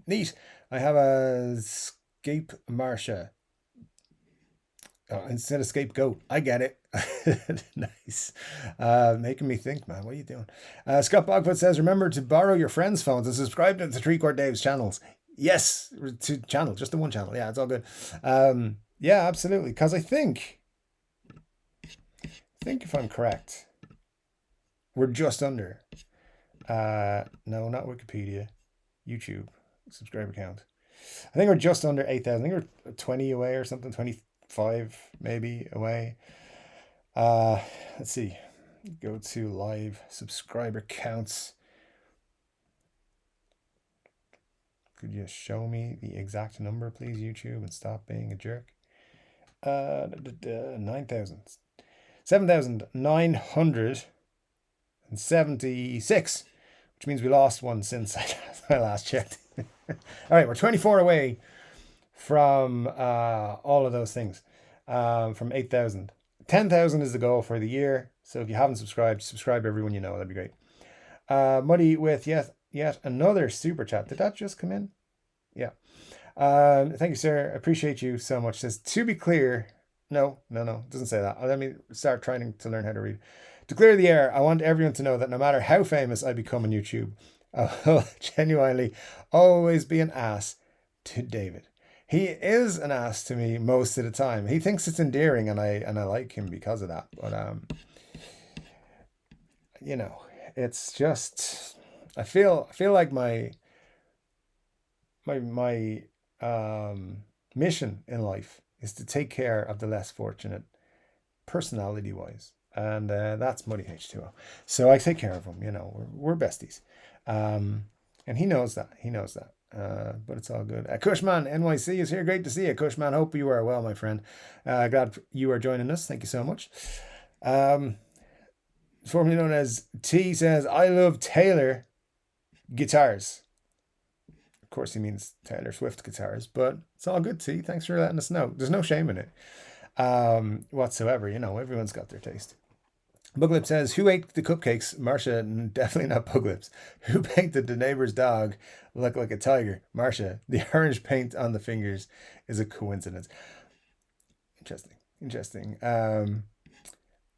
Neat. I have a Scape Marsha. Instead of scapegoat. I get it. Nice. Making me think, man. What are you doing? Scott Bogfoot says, remember to borrow your friends' phones and subscribe to the Chord Dave's channels. Yes, to channel, just the one channel. Yeah, it's all good. Yeah, absolutely. Because I think if I'm correct, we're just under. No, not Wikipedia. YouTube subscriber count. I think we're just under 8,000. I think we're 20 away or something. 25 maybe away. Let's see. Go to live subscriber counts. Could you show me the exact number, please, YouTube, and stop being a jerk? 9,000. 7,976, which means we lost one since I last checked. All right, we're 24 away from all of those things, from 8,000. 10,000 is the goal for the year. So if you haven't subscribed, subscribe everyone you know. That'd be great. Muddy with yet another super chat. Did that just come in? Yeah. Thank you, sir. Appreciate you so much. Says, to be clear, no, it doesn't say that. Let me start trying to learn how to read. To clear the air, I want everyone to know that no matter how famous I become on YouTube, I will genuinely always be an ass to David. He is an ass to me most of the time. He thinks it's endearing, and I like him because of that. But you know, it's just I feel like my mission in life is to take care of the less fortunate, personality wise, and that's Muddy H2O. So I take care of him. You know, we're besties, and he knows that. But it's all good. Cushman NYC is here. Great to see you, Cushman. Hope you are well, my friend. Glad you are joining us. Thank you so much. Formerly known as T says, I love Taylor guitars. Of course, he means Taylor Swift guitars, but it's all good, T. Thanks for letting us know. There's no shame in it whatsoever. You know, everyone's got their taste. Buglip says, who ate the cupcakes? Marcia, definitely not Buglips. Who painted the neighbor's dog look like a tiger? Marcia, the orange paint on the fingers is a coincidence. Interesting.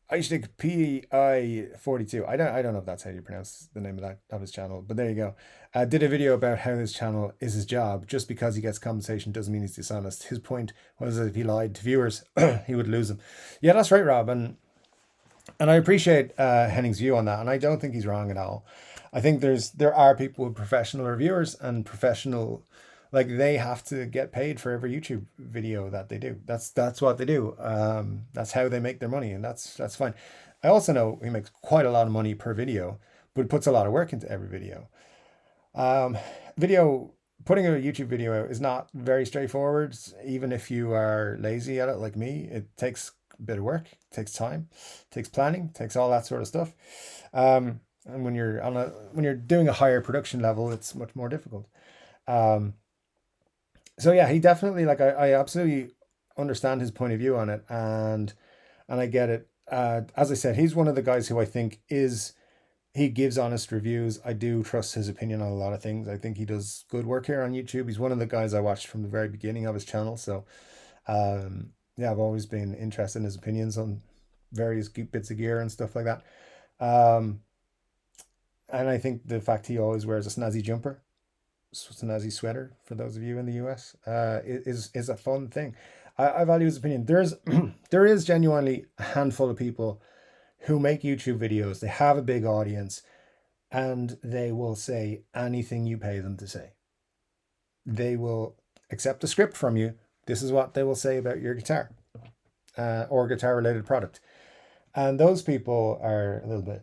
I should think PI42. I don't know if that's how you pronounce the name of his channel, but there you go. Did a video about how his channel is his job. Just because he gets compensation doesn't mean he's dishonest. His point was that if he lied to viewers, he would lose them. Yeah, that's right, Rob. And I appreciate Henning's view on that, and I don't think he's wrong at all. I think there are people with professional reviewers and professional, like they have to get paid for every YouTube video that they do. That's what they do. That's how they make their money, and that's fine. I also know he makes quite a lot of money per video, but puts a lot of work into every video. Putting a YouTube video out is not very straightforward, even if you are lazy at it like me. It takes a bit of work, takes time, takes planning, takes all that sort of stuff. And when you're doing a higher production level, it's much more difficult. Um, so yeah, he definitely, like, I absolutely understand his point of view on it, and I get it. As I said, he's one of the guys who I think he gives honest reviews. I do trust his opinion on a lot of things. I think he does good work here on YouTube. He's one of the guys I watched from the very beginning of his channel. So yeah, I've always been interested in his opinions on various bits of gear and stuff like that. Um, and I think the fact he always wears a snazzy jumper, snazzy sweater, for those of you in the US, is a fun thing. I value his opinion. There is genuinely a handful of people who make YouTube videos. They have a big audience, and they will say anything you pay them to say. They will accept a script from you. This is what they will say about your guitar, or guitar related product. And those people are a little bit,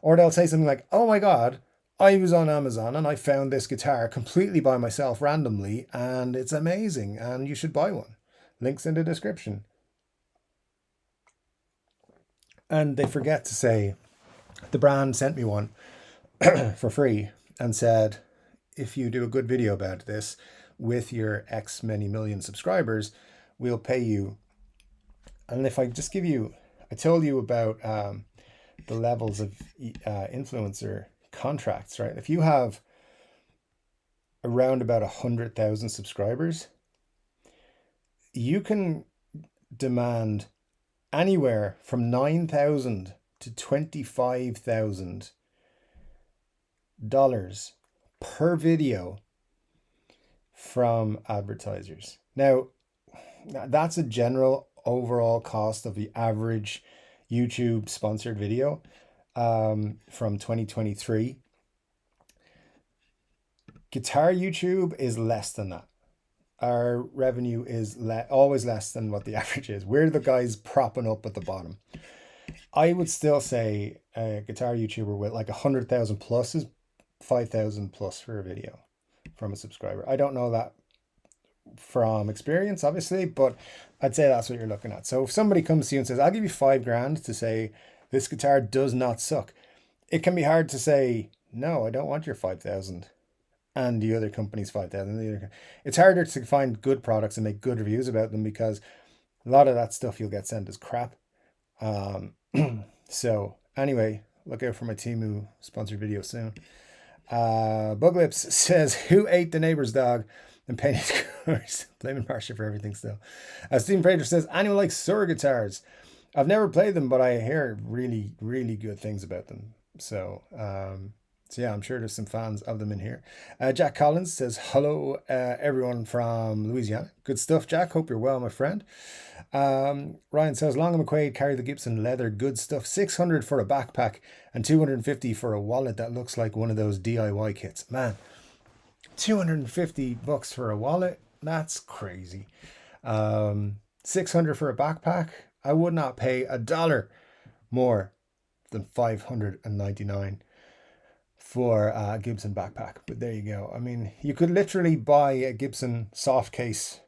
or they'll say something like, oh my God, I was on Amazon and I found this guitar completely by myself randomly, and it's amazing and you should buy one. Links in the description. And they forget to say, the brand sent me one for free and said, if you do a good video about this with your X many million subscribers, we'll pay you. And if I just give you, I told you about the levels of influencer contracts, right? If you have around about 100,000 subscribers, you can demand anywhere from $9,000 to $25,000 per video from advertisers. Now, that's a general overall cost of the average YouTube sponsored video from 2023. Guitar YouTube is less than that. Our revenue is always less than what the average is. We're the guys propping up at the bottom. I would still say a guitar YouTuber with like 100,000 plus is 5,000 plus for a video from a subscriber. I don't know that from experience, obviously, but I'd say that's what you're looking at. So if somebody comes to you and says, I'll give you $5,000 to say this guitar does not suck, it can be hard to say, no, I don't want your 5,000 and the other company's 5,000. It's harder to find good products and make good reviews about them, because a lot of that stuff you'll get sent as crap. So anyway, look out for my Temu sponsored video soon. Buglips says, who ate the neighbor's dog and painted cars? Blaming Marsha for everything still. Stephen Fraser says, anyone likes Sur guitars? I've never played them, but I hear really, really good things about them. So yeah, I'm sure there's some fans of them in here. Jack Collins says, hello, everyone from Louisiana. Good stuff, Jack. Hope you're well, my friend. Ryan says, Long and McQuaid carry the Gibson leather. Good stuff. 600 for a backpack and 250 for a wallet that looks like one of those DIY kits. Man, 250 bucks for a wallet? That's crazy. 600 for a backpack? I would not pay $1 more than $599 for a Gibson backpack. But there you go. I mean, you could literally buy a Gibson soft case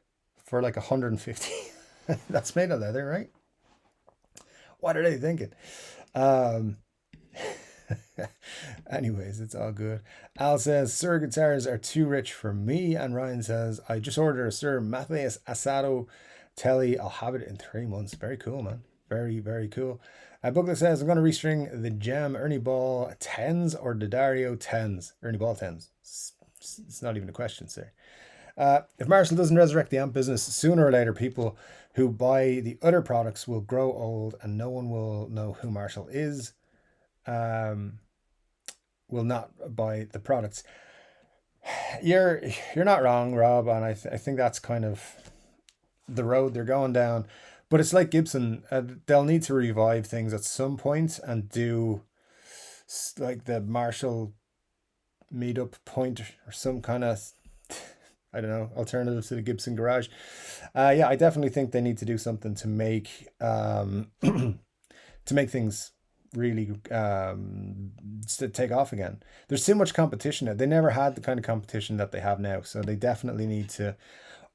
for like 150. That's made of leather, right? What are they thinking? Anyways, it's all good. Al says, Sir guitars are too rich for me. And Ryan says, I just ordered a Sir Matthias Asado Telly. I'll have it in 3 months. Very cool, man. Very, very cool. Booklet says, I'm going to restring the Jam Ernie Ball 10s or the Dario 10s. Ernie Ball 10s. It's not even a question, sir. If Marshall doesn't resurrect the amp business, sooner or later, people who buy the other products will grow old and no one will know who Marshall is. Will not buy the products. You're not wrong, Rob, and I think that's kind of the road they're going down. But it's like Gibson, they'll need to revive things at some point and do like the Marshall meetup point or some kind of, I don't know, alternative to the Gibson garage. Yeah, I definitely think they need to do something to make to make things really to take off again. There's too much competition now. They never had the kind of competition that they have now, so they definitely need to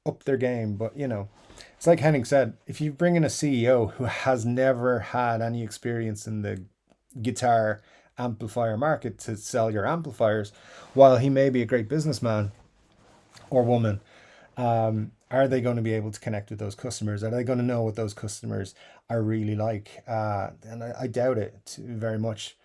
up their game. But it's like Henning said, if you bring in a CEO who has never had any experience in the guitar amplifier market to sell your amplifiers, while he may be a great businessman or woman, are they going to be able to connect with those customers? Are they going to know what those customers are really like? And I doubt it very much.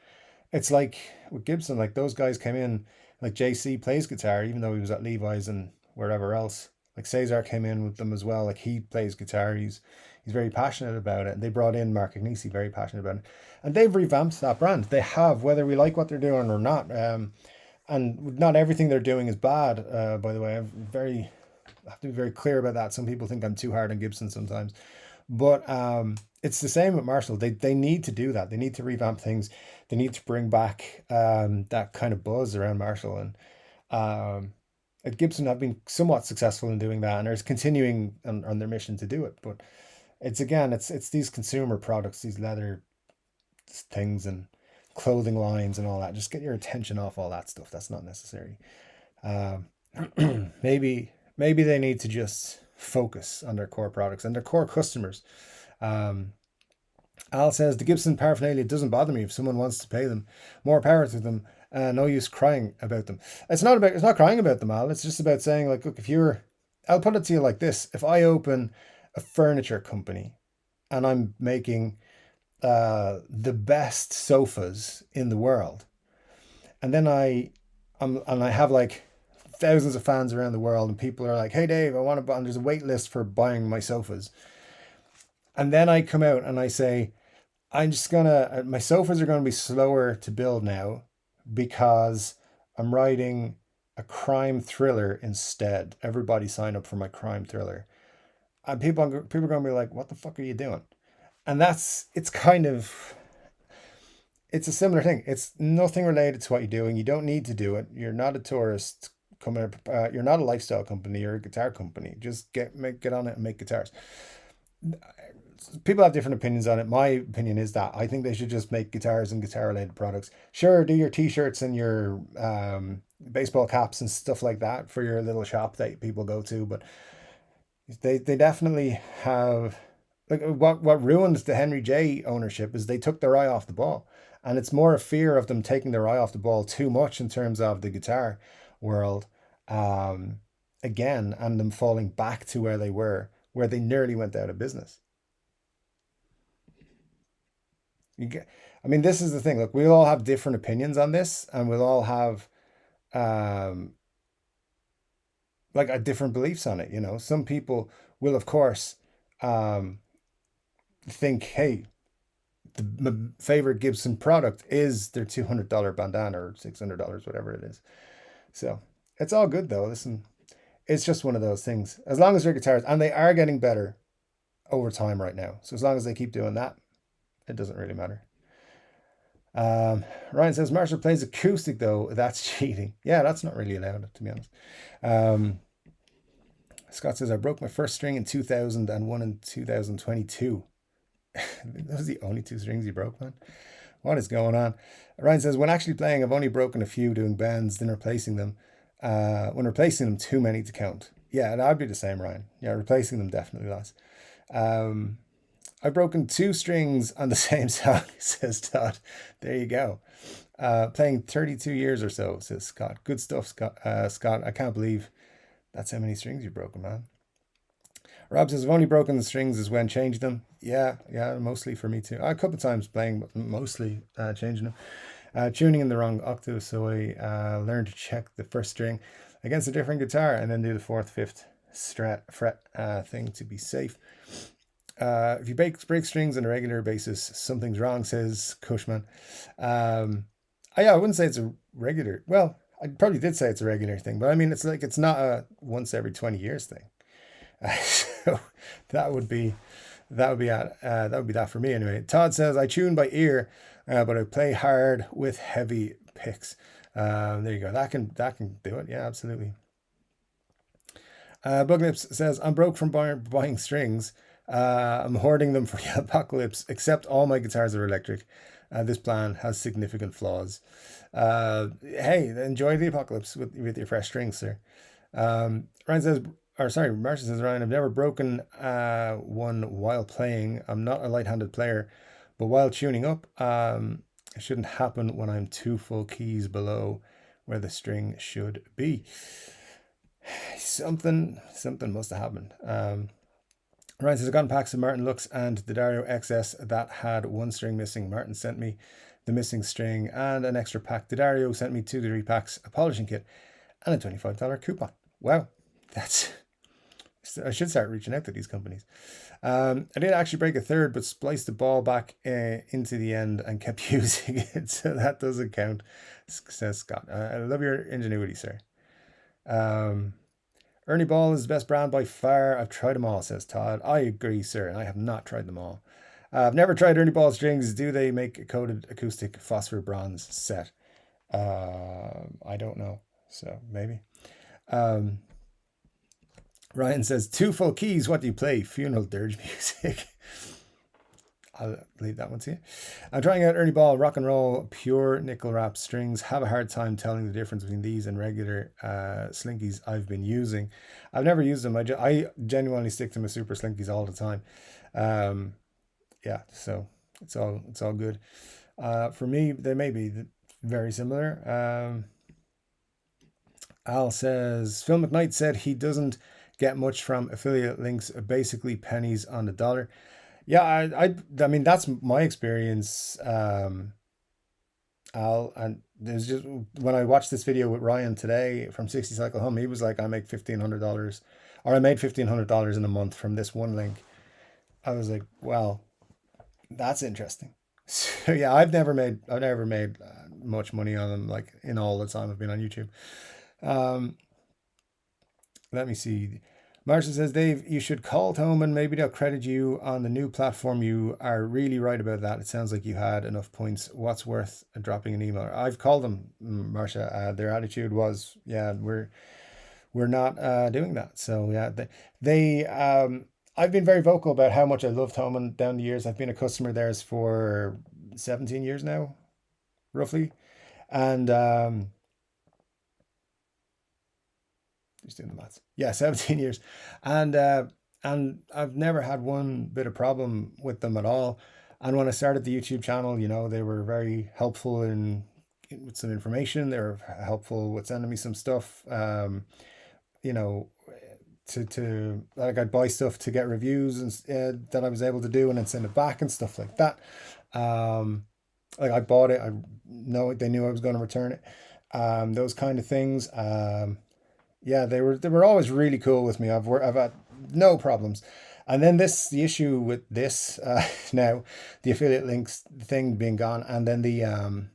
It's like with Gibson, like those guys came in, like JC plays guitar, even though he was at Levi's and wherever else. Like Cesar came in with them as well. Like he plays guitar. He's very passionate about it. And they brought in Mark Agnesi, very passionate about it. And they've revamped that brand. They have, whether we like what they're doing or not. And not everything they're doing is bad, by the way. I have to be very clear about that. Some people think I'm too hard on Gibson sometimes. But it's the same with Marshall. They need to do that. They need to revamp things. They need to bring back that kind of buzz around Marshall. And at Gibson have been somewhat successful in doing that and are continuing on their mission to do it. But it's these consumer products, these leather things and clothing lines and all that. Just get your attention off all that stuff. That's not necessary. Um, maybe they need to just focus on their core products and their core customers. Um, Al says the Gibson paraphernalia doesn't bother me if someone wants to pay them. More power to them. No use crying about them. It's not crying about them, Al. It's just about saying like, look, I'll put it to you like this: if I open a furniture company and I'm making the best sofas in the world, and then I have like thousands of fans around the world, and people are like, "Hey, Dave, I want to buy." And there's a wait list for buying my sofas, and then I come out and I say, my sofas are gonna be slower to build now because I'm writing a crime thriller instead. Everybody sign up for my crime thriller, and people are gonna be like, "What the fuck are you doing?" And it's a similar thing. It's nothing related to what you're doing. You don't need to do it. You're not a tourist coming up. You're not a lifestyle company. You're a guitar company. Just get on it and make guitars. People have different opinions on it. My opinion is that I think they should just make guitars and guitar related products. Sure, do your t-shirts and your baseball caps and stuff like that for your little shop that people go to, but they definitely have, like, what ruined the Henry J ownership is they took their eye off the ball. And it's more a fear of them taking their eye off the ball too much in terms of the guitar world, um, again, and them falling back to where they were, where they nearly went out of business. You get, I mean, this is the thing. Look, we all have different opinions on this, and we'll all have um, like different beliefs on it. Some people will, of course, um, think, hey, my favorite Gibson product is their $200 bandana or $600, whatever it is. So it's all good though. Listen, it's just one of those things. As long as they're guitars, and they are getting better over time right now. So as long as they keep doing that, it doesn't really matter. Ryan says Marshall plays acoustic though. That's cheating. Yeah, that's not really allowed, to be honest. Um, Scott says I broke my first string in 2000 and one in 2022. Those are the only two strings you broke, man. What is going on? Ryan says, when actually playing, I've only broken a few doing bends, then replacing them. When replacing them, too many to count. Yeah, and I'd be the same, Ryan. Yeah, replacing them definitely less. Um, I've broken two strings on the same song, says Todd. There you go. Playing 32 years or so, says Scott. Good stuff, Scott. Scott, I can't believe that's how many strings you've broken, man. Rob says, I've only broken the strings is when changed them. Yeah, mostly for me too. A couple of times playing, but mostly changing them. Tuning in the wrong octave, so I learned to check the first string against a different guitar and then do the fourth, fifth fret thing to be safe. If you break strings on a regular basis, something's wrong, says Cushman. I wouldn't say it's a regular. Well, I probably did say it's a regular thing, but I mean, it's not a once every 20 years thing. So that would be that for me anyway. Todd says I tune by ear, but I play hard with heavy picks. There you go. That can do it. Yeah, absolutely. Buglips says I'm broke from buying strings. I'm hoarding them for the apocalypse. Except all my guitars are electric. This plan has significant flaws. Hey, enjoy the apocalypse with your fresh strings, sir. Ryan says or sorry, Marcia says, Ryan, I've never broken one while playing. I'm not a light-handed player, but while tuning up, it shouldn't happen when I'm 2 full keys below where the string should be. Something must have happened. Ryan says, I got in packs of Martin Lux and the Dario XS that had one string missing. Martin sent me the missing string and an extra pack. The Dario sent me 2 to 3 packs, a polishing kit, and a $25 coupon. Wow, that's... I should start reaching out to these companies. I did actually break a third, but spliced the ball back into the end and kept using it, so that doesn't count, says Scott. I love your ingenuity, sir. Ernie Ball is the best brand by far. I've tried them all, says Todd. I agree, sir, and I have not tried them all. I've never tried Ernie Ball strings. Do they make a coated acoustic phosphor bronze set? I don't know, so maybe. Ryan says, 2 full keys, what do you play? Funeral dirge music. I'll leave that one to you. I'm trying out Ernie Ball rock and roll pure nickel wrap strings. Have a hard time telling the difference between these and regular slinkies I've been using. I've never used them. I genuinely stick to my super slinkies all the time. Yeah, so it's all good. For me, they may be very similar. Al says, Phil McKnight said he doesn't get much from affiliate links, basically pennies on the dollar. Yeah, I mean, that's my experience, Al. And there's just, when I watched this video with Ryan today from 60 Cycle Home, he was like, I make $1,500, or I made $1,500 in a month from this one link. I was like, well, that's interesting. So yeah, I've never made much money on them, like in all the time I've been on YouTube. Let me see. Marcia says, Dave, you should call home and maybe they'll credit you on the new platform. You are really right about that. It sounds like you had enough points. What's worth dropping an email? I've called them, Marcia. Their attitude was, yeah, we're not doing that. So yeah, I've been very vocal about how much I love Thomann down the years. I've been a customer of theirs for 17 years now, roughly. And just doing the maths. Yeah, 17 years. And I've never had one bit of problem with them at all. And when I started the YouTube channel, you know, they were very helpful with some information. They were helpful with sending me some stuff. You know, to like, I'd buy stuff to get reviews and that I was able to do and then send it back and stuff like that. Like I bought it, they knew I was going to return it. Those kind of things. Yeah, they were always really cool with me. I've had no problems. And then the issue with this now, the affiliate links thing being gone, and then the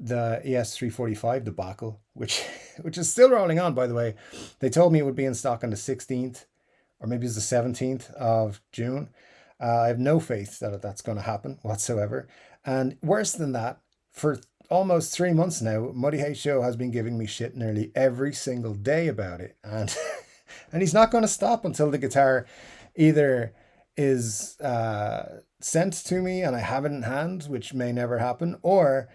ES345 debacle, which is still rolling on, by the way. They told me it would be in stock on the 16th, or maybe it's the 17th of June. I have no faith that that's going to happen whatsoever. And worse than that, for almost 3 months now, Muddy Hay Show has been giving me shit nearly every single day about it. And and he's not going to stop until the guitar either is sent to me and I have it in hand, which may never happen, or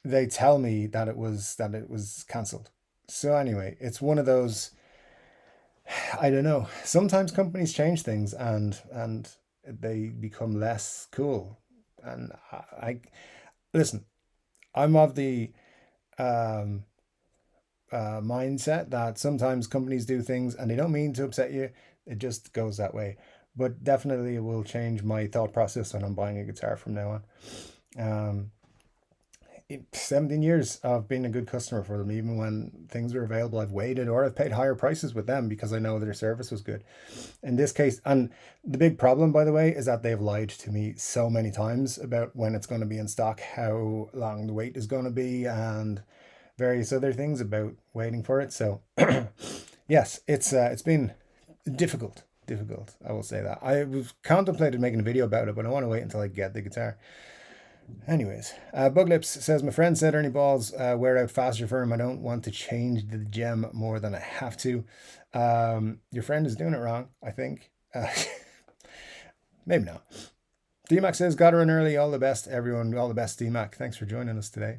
they tell me that it was cancelled. So anyway, it's one of those, I don't know. Sometimes companies change things and they become less cool. And I listen, I'm of the mindset that sometimes companies do things and they don't mean to upset you. It just goes that way. But definitely it will change my thought process when I'm buying a guitar from now on. 17 years of being a good customer for them. Even when things were available, I've waited or I've paid higher prices with them because I know their service was good. In this case, and the big problem, by the way, is that they've lied to me so many times about when it's going to be in stock, how long the wait is going to be, and various other things about waiting for it. So yes, it's been difficult. I will say that. I've contemplated making a video about it, but I want to wait until I get the guitar. Anyways, Buglips says, my friend said Ernie Balls wear out faster for him. I don't want to change the gem more than I have to. Your friend is doing it wrong, I think. Maybe not. DMAC says, got to run early. All the best, everyone. All the best, DMAC. Thanks for joining us today.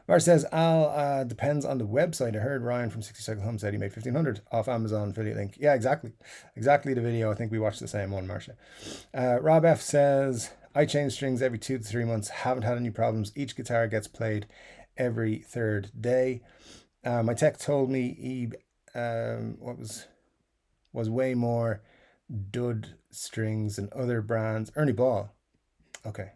Mar says, Al, depends on the website. I heard Ryan from 60 Cycle Home said he made 1500 off Amazon affiliate link. Yeah, exactly. Exactly the video. I think we watched the same one, Marcia. Rob F says, I change strings every 2 to 3 months. Haven't had any problems. Each guitar gets played every third day. My tech told me he was way more dud strings and other brands. Ernie Ball. Okay.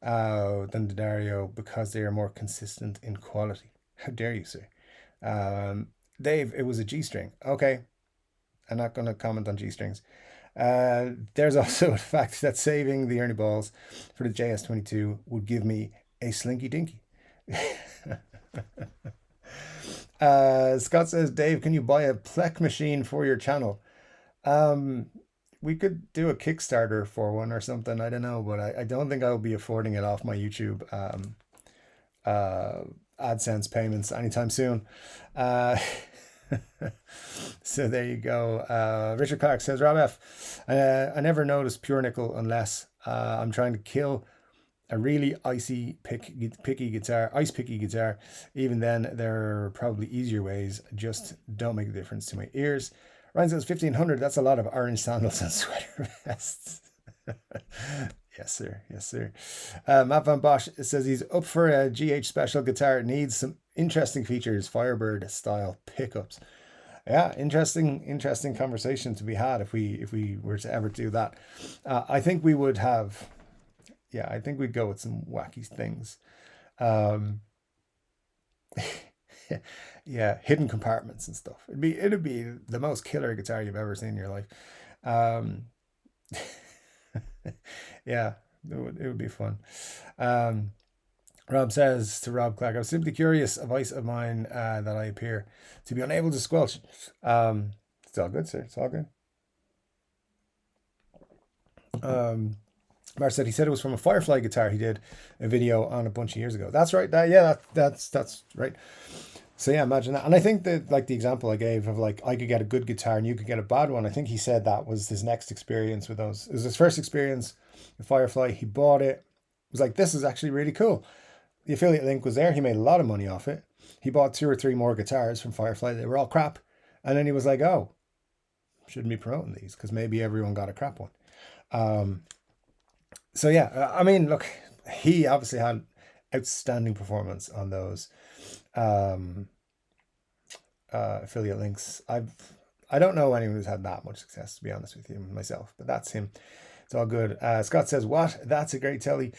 Than the Dario because they are more consistent in quality. How dare you, sir? Dave, it was a G string. Okay. I'm not going to comment on G strings. There's also the fact that saving the Ernie balls for the JS22 would give me a slinky dinky. Scott says, Dave, can you buy a Plek machine for your channel? We could do a Kickstarter for one or something. I don't know, but I don't think I'll be affording it off my YouTube AdSense payments anytime soon. So there you go. Richard Clark says, Rob F, I never notice pure nickel unless I'm trying to kill a really ice picky guitar. Even then, there are probably easier ways. Just don't make a difference to my ears. Ryan says 1500. That's a lot of orange sandals and sweater vests. Yes, sir. Yes, sir. Matt Van Bosch says he's up for a GH special guitar. It needs some interesting features, Firebird style pickups. Yeah, interesting conversation to be had if we were to ever do that. I think we would have. Yeah, I think we'd go with some wacky things. Yeah, hidden compartments and stuff. It'd be the most killer guitar you've ever seen in your life. Um, yeah, it would be fun. Rob says to Rob Clark, I was simply curious, a vice of mine that I appear to be unable to squelch. It's all good, sir. It's all good. Mar said he said it was from a Firefly guitar he did a video on a bunch of years ago. That's right. That's right. So yeah, imagine that. And I think that like the example I gave of like I could get a good guitar and you could get a bad one. I think he said that was his next experience with those. It was his first experience with Firefly. He bought it. Was like, this is actually really cool. The affiliate link was there. He made a lot of money off it. He bought 2 or 3 more guitars from Firefly. They were all crap. And then he was like, oh, shouldn't be promoting these because maybe everyone got a crap one. So yeah, I mean, look, he obviously had outstanding performance on those affiliate links. I don't know anyone who's had that much success, to be honest with you, myself, but that's him. It's all good. Scott says, what? That's a great telly.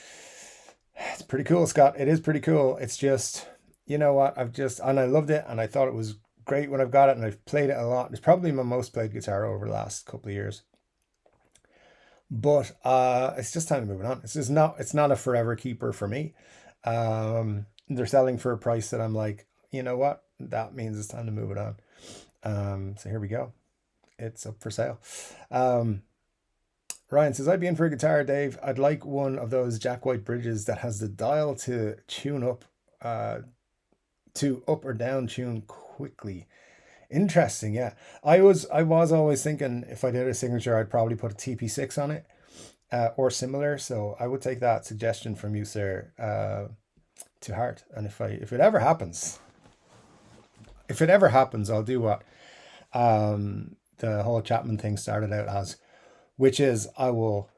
It's pretty cool, Scott. It is pretty cool. It's just, you know what? And I loved it and I thought it was great when I've got it and I've played it a lot. It's probably my most played guitar over the last couple of years. But it's just time to move on. It's not a forever keeper for me. They're selling for a price that I'm like, you know what? That means it's time to move it on. So here we go. It's up for sale. Ryan says, I'd be in for a guitar, Dave. I'd like one of those Jack White bridges that has the dial to tune up, to up or down tune quickly. Interesting, yeah. I was always thinking if I did a signature, I'd probably put a TP6 on it or similar. So I would take that suggestion from you, sir, to heart. And if it ever happens, I'll do what the whole Chapman thing started out as, which is I will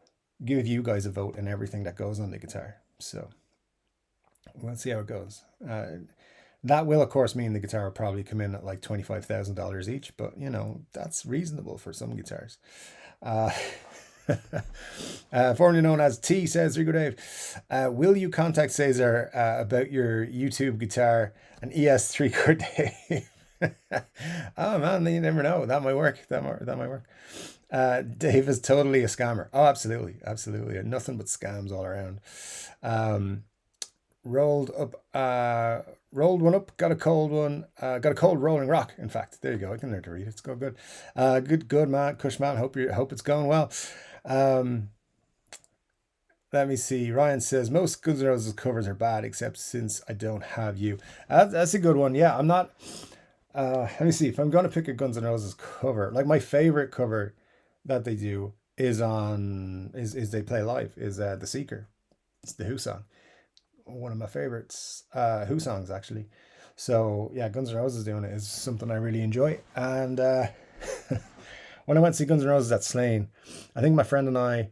give you guys a vote in everything that goes on the guitar. So let's see how it goes. That will, of course, mean the guitar will probably come in at like $25,000 each, but you know, that's reasonable for some guitars. Formerly known as T says, Rico Dave, will you contact Cesar about your YouTube guitar and ES3 Chord Dave? Oh man, you never know. That might work. That might work. Dave is totally a scammer. Oh, absolutely. Nothing but scams all around. Rolled one up, got a cold one, got a cold rolling rock. In fact, there you go. I can learn to read. It's go good. Good man, Cushman. Hope it's going well. Let me see. Ryan says most Guns N' Roses covers are bad, except Since I Don't Have You. That's a good one. Yeah, I'm not. Let me see if I'm going to pick a Guns N' Roses cover. Like my favorite cover that they do is They Play Live. Is The Seeker. It's the Who song. one of my favorites, Who songs actually. So yeah, Guns N' Roses doing it is something I really enjoy. And when I went to see Guns N' Roses at Slane, I think my friend and I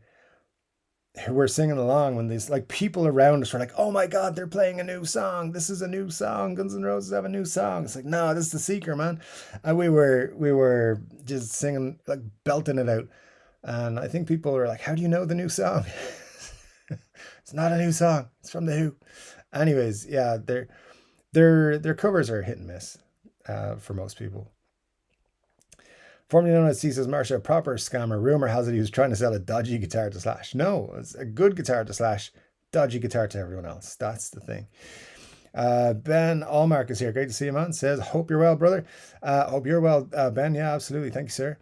were singing along when these like people around us were like, "Oh my God, they're playing a new song! This is a new song. Guns N' Roses have a new song." It's like, no, this is the Seeker, man. And we were just singing, like belting it out. And I think people were like, "How do you know the new song?" It's not a new song. It's from the Who. Anyways, yeah, their covers are hit and miss for most people. Formerly known as C says Marsha, a proper scammer. Rumor has it he was trying to sell a dodgy guitar to Slash. No, it's a good guitar to Slash, dodgy guitar to everyone else. That's the thing. Ben Allmark is here. Great to see you, man. Says, hope you're well, brother. Hope you're well, Ben. Yeah, absolutely. Thank you, sir.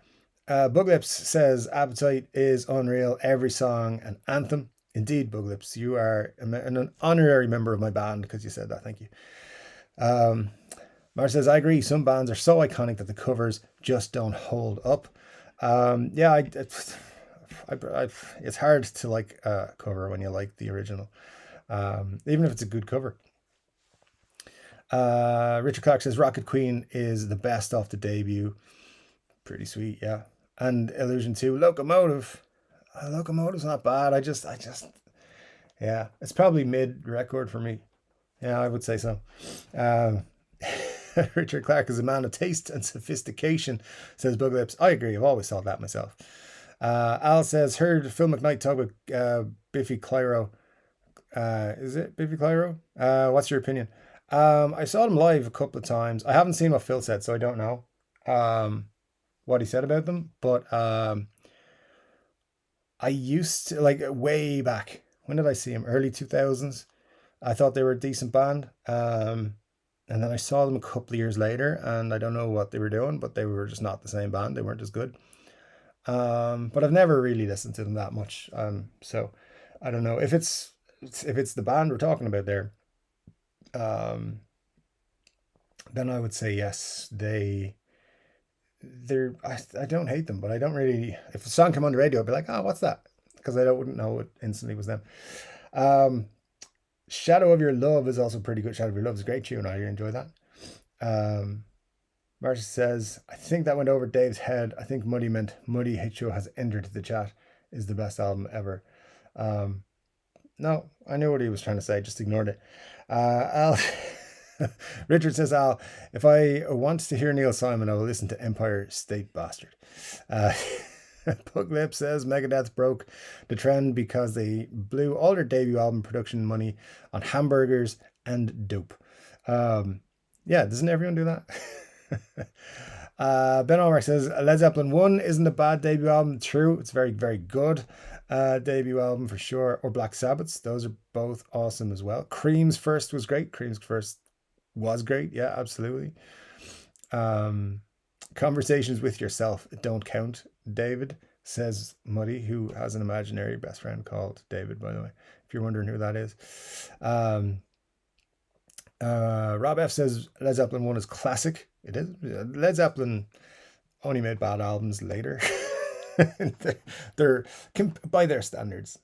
Buglips says, Appetite is unreal. Every song an anthem. Indeed, Buglips, you are an honorary member of my band because you said that. Thank you. Mar says, I agree. Some bands are so iconic that the covers just don't hold up. Yeah, it's hard to like a cover when you like the original, even if it's a good cover. Richard Clark says, Rocket Queen is the best off the debut. Pretty sweet, yeah. And Illusion 2, Locomotive. Locomotive's not bad. Yeah, it's probably mid record for me. Yeah, I would say so. Richard Clark is a man of taste and sophistication, says Buglips. I agree. I've always thought that myself. Al says, heard Phil McKnight talk about Biffy Clyro. Is it Biffy Clyro? What's your opinion? I saw him live a couple of times. I haven't seen what Phil said, so I don't know what he said about them. But I used to, like, way back. When did I see him? Early 2000s. I thought they were a decent band. And then I saw them a couple of years later, and I don't know what they were doing, but they were just not the same band. They weren't as good. But I've never really listened to them that much. So I don't know if it's the band we're talking about there. Then I would say yes. I don't hate them, but I don't really. If a song came on the radio, I'd be like, oh, what's that? Because I wouldn't know it instantly was them. Shadow of Your Love is also pretty good. Shadow of Your Love is a great tune. I enjoy that. Marcia says, I think that went over Dave's head. I think Muddy meant Muddy Hitcho has entered the chat is the best album ever. No, I knew what he was trying to say. Just ignored it. Al Richard says, Al, if I want to hear Neil Simon, I will listen to Empire State Bastard. Puglip says Megadeth broke the trend because they blew all their debut album production money on hamburgers and dope. Yeah, doesn't everyone do that? Ben Allmark says Led Zeppelin 1 isn't a bad debut album. True, it's very, very good debut album for sure. Or Black Sabbath's, those are both awesome as well. Cream's first was great. Yeah, absolutely. Conversations with yourself don't count, David, says Muddy, who has an imaginary best friend called David, by the way, if you're wondering who that is. Rob F says Led Zeppelin 1 is classic. It is. Led Zeppelin only made bad albums later. they're by their standards.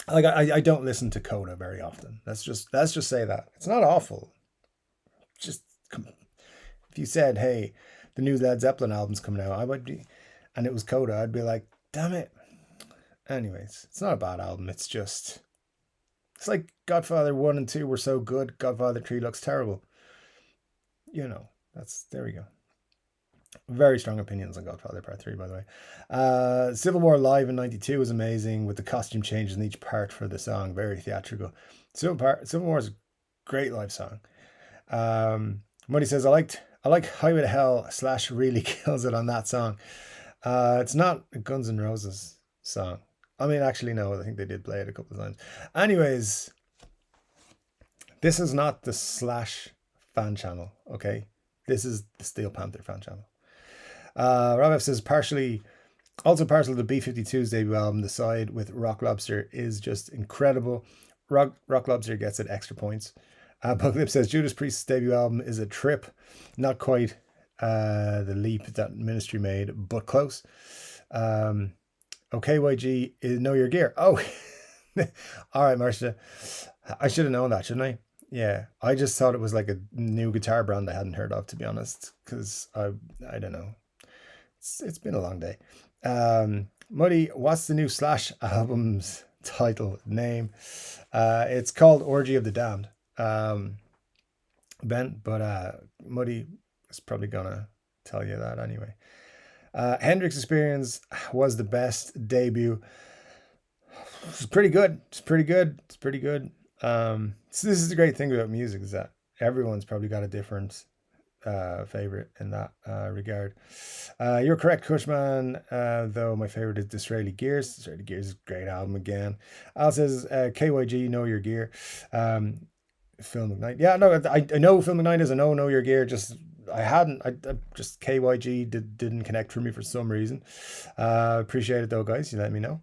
Like I don't listen to Coda very often. Let's just say that it's not awful. Just if you said, "Hey, the new Led Zeppelin album's coming out," I would be, and it was Coda, I'd be like, "Damn it." Anyways, it's not a bad album. It's like Godfather 1 and 2 were so good. Godfather 3 looks terrible. There we go. Very strong opinions on Godfather Part 3, by the way. Civil War Live in 92 was amazing with the costume changes in each part for the song. Very theatrical. Civil War is a great live song. Muddy says, I like Highway to Hell. Slash really kills it on that song. It's not a Guns N' Roses song. I mean, actually, no, I think they did play it a couple of times. Anyways, this is not the Slash fan channel, okay? This is the Steel Panther fan channel. Rob F says, also partial to the B-52's debut album, the side with Rock Lobster is just incredible. Rock Lobster gets it extra points. Buglip says, Judas Priest's debut album is a trip. Not quite the leap that Ministry made, but close. OKYG is Know Your Gear. Oh, all right, Marcia. I should have known that, shouldn't I? Yeah, I just thought it was like a new guitar brand I hadn't heard of, to be honest, because I don't know. It's been a long day. Muddy, what's the new Slash album's title name? It's called Orgy of the Damned. Um, Ben, but Muddy is probably gonna tell you that anyway. Hendrix Experience was the best debut. It's pretty good. It's pretty good. It's pretty good. So this is the great thing about music is that everyone's probably got a different favorite in that regard. You're correct, Cushman. Though my favorite is Disraeli Gears. Disraeli Gears is a great album again. Al says KYG, Know Your Gear. Phil McKnight. Yeah, no, I know Phil McKnight is. I know Your Gear. Just I hadn't. I just KYG didn't connect for me for some reason. Appreciate it though, guys. You let me know.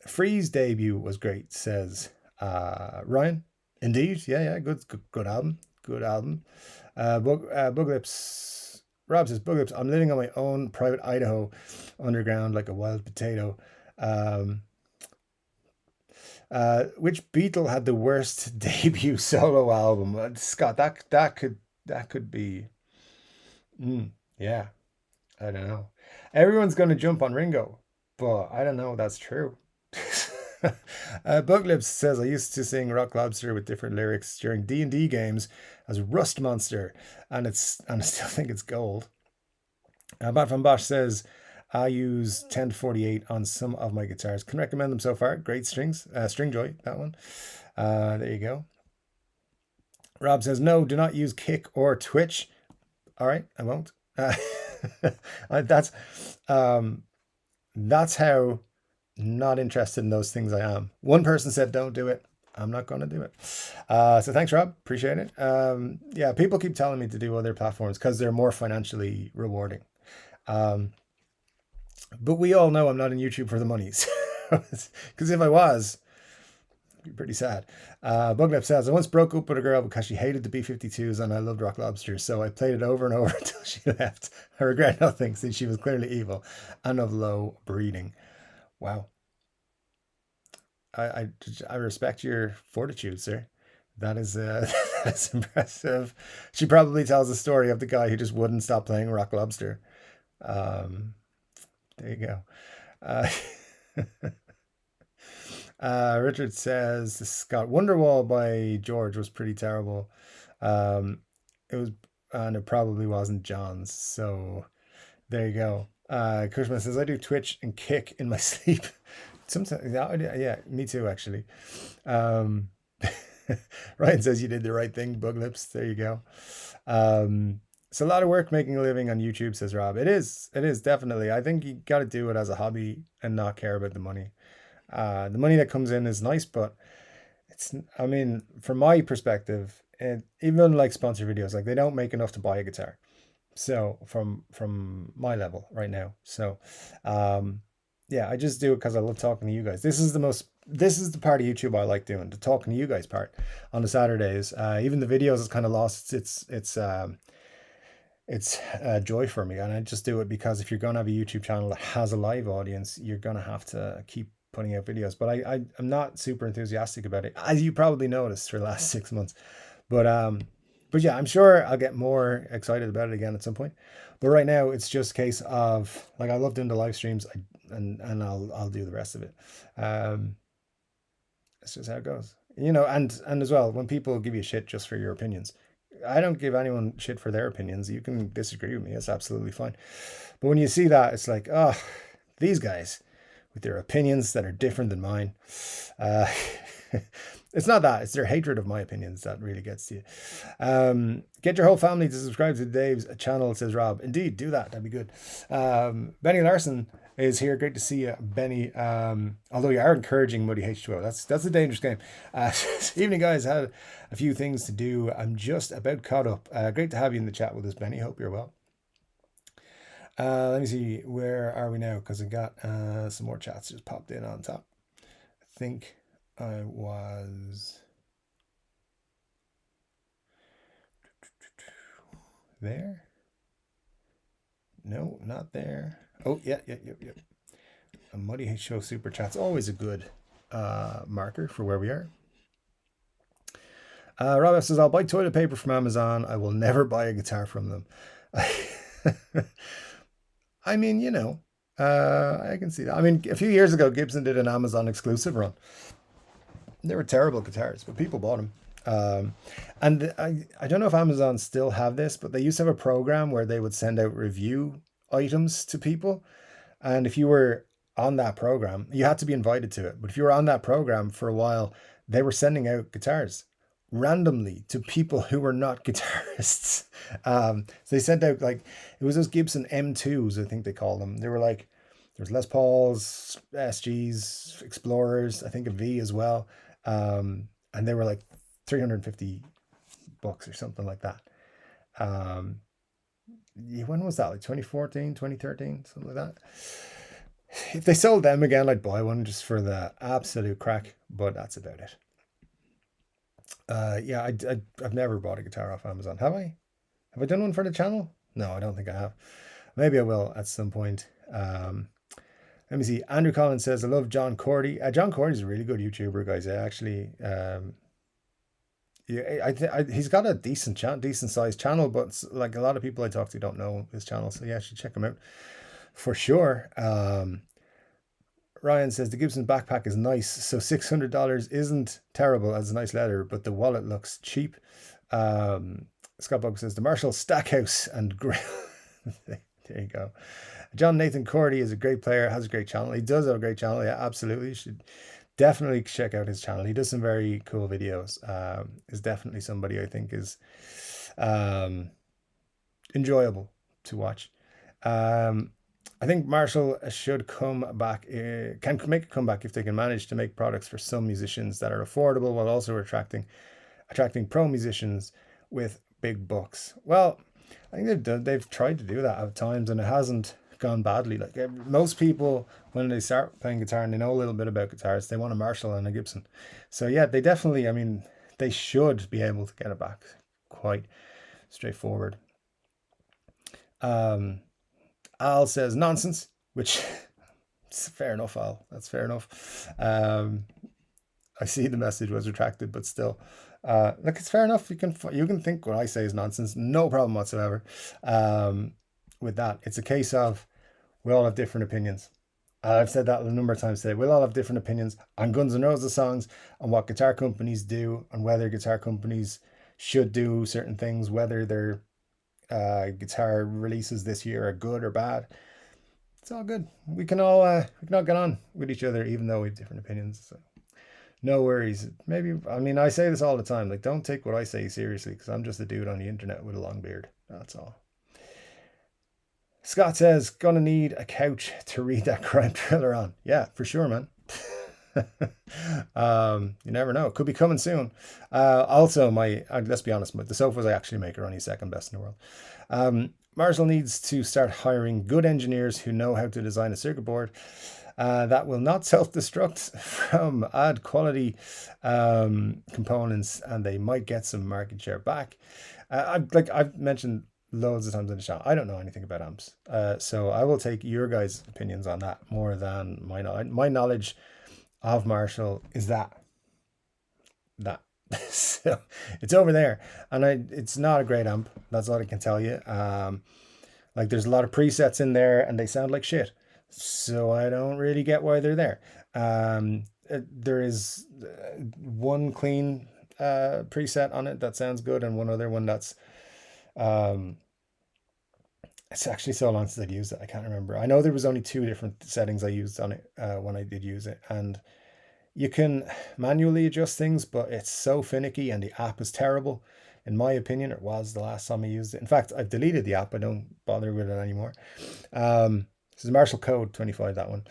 Freeze debut was great. Says Ryan. Indeed. Yeah. Good album. Good album. Buglips. Rob says Buglips. I'm living on my own private Idaho underground like a wild potato. Which Beatle had the worst debut solo album? Scott, that could be. Yeah, I don't know. Everyone's gonna jump on Ringo, but I don't know if that's true. Buglips says I used to sing Rock Lobster with different lyrics during D&D games as Rust Monster, and I still think it's gold. Matt van Bosch says I use 10 to 48 on some of my guitars. Can recommend them so far. Great strings. String Joy, that one. There you go. Rob says, no, do not use Kick or Twitch. All right, I won't. That's how not interested in those things I am. One person said, don't do it. I'm not going to do it. So thanks, Rob. Appreciate it. Yeah, people keep telling me to do other platforms because they're more financially rewarding. But we all know I'm not in YouTube for the money. Because if I was, it'd be pretty sad. Buglep says, I once broke up with a girl because she hated the B-52s and I loved Rock Lobster. So I played it over and over until she left. I regret nothing since she was clearly evil and of low breeding. Wow. I respect your fortitude, sir. That is that's impressive. She probably tells the story of the guy who just wouldn't stop playing Rock Lobster. Um, there you go. Uh, Richard says Scott Wonderwall by George was pretty terrible. It was, and it probably wasn't John's. So there you go. Cushman says I do Twitch and Kick in my sleep. Sometimes, yeah, me too, actually. Um, Ryan says you did the right thing, Bug Lips. There you go. It's a lot of work making a living on YouTube, says Rob. It is definitely. I think you got to do it as a hobby and not care about the money. The money that comes in is nice, but I mean, from my perspective, even like sponsor videos, like they don't make enough to buy a guitar. So from my level right now. So, yeah, I just do it because I love talking to you guys. This is the part of YouTube I like doing, the talking to you guys part on the Saturdays. Even the videos has kind of lost it's joy for me, and I just do it because if you're gonna have a YouTube channel that has a live audience, you're gonna have to keep putting out videos. But I'm not super enthusiastic about it, as you probably noticed for the last 6 months. But yeah, I'm sure I'll get more excited about it again at some point. But right now, it's just a case of like I love doing the live streams, and I'll do the rest of it. It's just how it goes, and as well, when people give you shit just for your opinions, I don't give anyone shit for their opinions. You can disagree with me; it's absolutely fine. But when you see that, it's like, oh, these guys with their opinions that are different than mine. Uh, it's not that; it's their hatred of my opinions that really gets to you. Get your whole family to subscribe to Dave's channel, says Rob. Indeed, do that. That'd be good. Benny Larson is here. Great to see you, Benny. Although you are encouraging Muddy H2O. That's a dangerous game. Evening, guys. Had a few things to do. I'm just about caught up. Great to have you in the chat with us, Benny. Hope you're well. Let me see. Where are we now? Because I got some more chats just popped in on top. I think I was there. No, not there. Oh, yeah. A Muddy H Show super chat's always a good marker for where we are. Rob says, I'll buy toilet paper from Amazon. I will never buy a guitar from them. I mean, you know, I can see that. I mean, a few years ago, Gibson did an Amazon exclusive run. They were terrible guitars, but people bought them. And I don't know if Amazon still have this, but they used to have a program where they would send out review items to people. And if you were on that program, you had to be invited to it. But if you were on that program for a while, they were sending out guitars randomly to people who were not guitarists. So they sent out, like, it was those Gibson M2s, I think they call them. They were like, there's Les Pauls, SGs, Explorers, I think a V as well. And they were like $350 or something like that. When was that? Like 2014, 2013, something like that. If they sold them again, I'd buy one just for the absolute crack, but that's about it. Yeah, I've never bought a guitar off Amazon. Have I? Have I done one for the channel? No, I don't think I have. Maybe I will at some point. Let me see. Andrew Collins says, I love John Cordy. John Cordy's a really good YouTuber, guys. Yeah, he's got a decent sized channel, but like a lot of people I talk to don't know his channel. So yeah, I should check him out for sure. Ryan says the Gibson backpack is nice, so $600 isn't terrible as a nice leather, but the wallet looks cheap. Scott Bug says the Marshall Stackhouse and grill. There you go. John Nathan Cordy is a great player, has a great channel. He does have a great channel. Yeah, absolutely. You should definitely check out his channel. He does some very cool videos. Is definitely somebody I think is enjoyable to watch. I think Marshall should come back, can make a comeback if they can manage to make products for some musicians that are affordable while also attracting pro musicians with big bucks. Well, I think they've tried to do that at times and it hasn't gone badly. Like most people, when they start playing guitar and they know a little bit about guitars, they want a Marshall and a Gibson. So yeah, they definitely, I mean, they should be able to get it back. Quite straightforward. Al says nonsense, which is fair enough, Al. That's fair enough. I see the message was retracted, but still, look, it's fair enough. You can think what I say is nonsense, no problem whatsoever. With that, it's a case of we all have different opinions. I've said that a number of times today. We'll all have different opinions on Guns N' Roses songs, on what guitar companies do, and whether guitar companies should do certain things, whether their guitar releases this year are good or bad. It's all good. We can all get on with each other, even though we have different opinions. So no worries. Maybe, I mean, I say this all the time. Like, don't take what I say seriously, because I'm just a dude on the internet with a long beard. That's all. Scott says, gonna need a couch to read that crime thriller on. Yeah, for sure, man. You never know. It could be coming soon. Also, let's be honest, the sofas I actually make are only second best in the world. Marshall needs to start hiring good engineers who know how to design a circuit board that will not self-destruct from ad quality components, and they might get some market share back. I've mentioned loads of times in the chat, I don't know anything about amps, so I will take your guys' opinions on that more than my knowledge. My knowledge of Marshall is that so it's over there, and it's not a great amp. That's all I can tell you. Like, there's a lot of presets in there and they sound like shit, so I don't really get why they're there. There is one clean preset on it that sounds good, and one other one that's it's actually so long since I'd used it, I can't remember. I know there was only 2 different settings I used on it when I did use it, and you can manually adjust things, but it's so finicky and the app is terrible, in my opinion. It was the last time I used it. In fact, I've deleted the app. I don't bother with it anymore. This is Marshall Code 25, that one.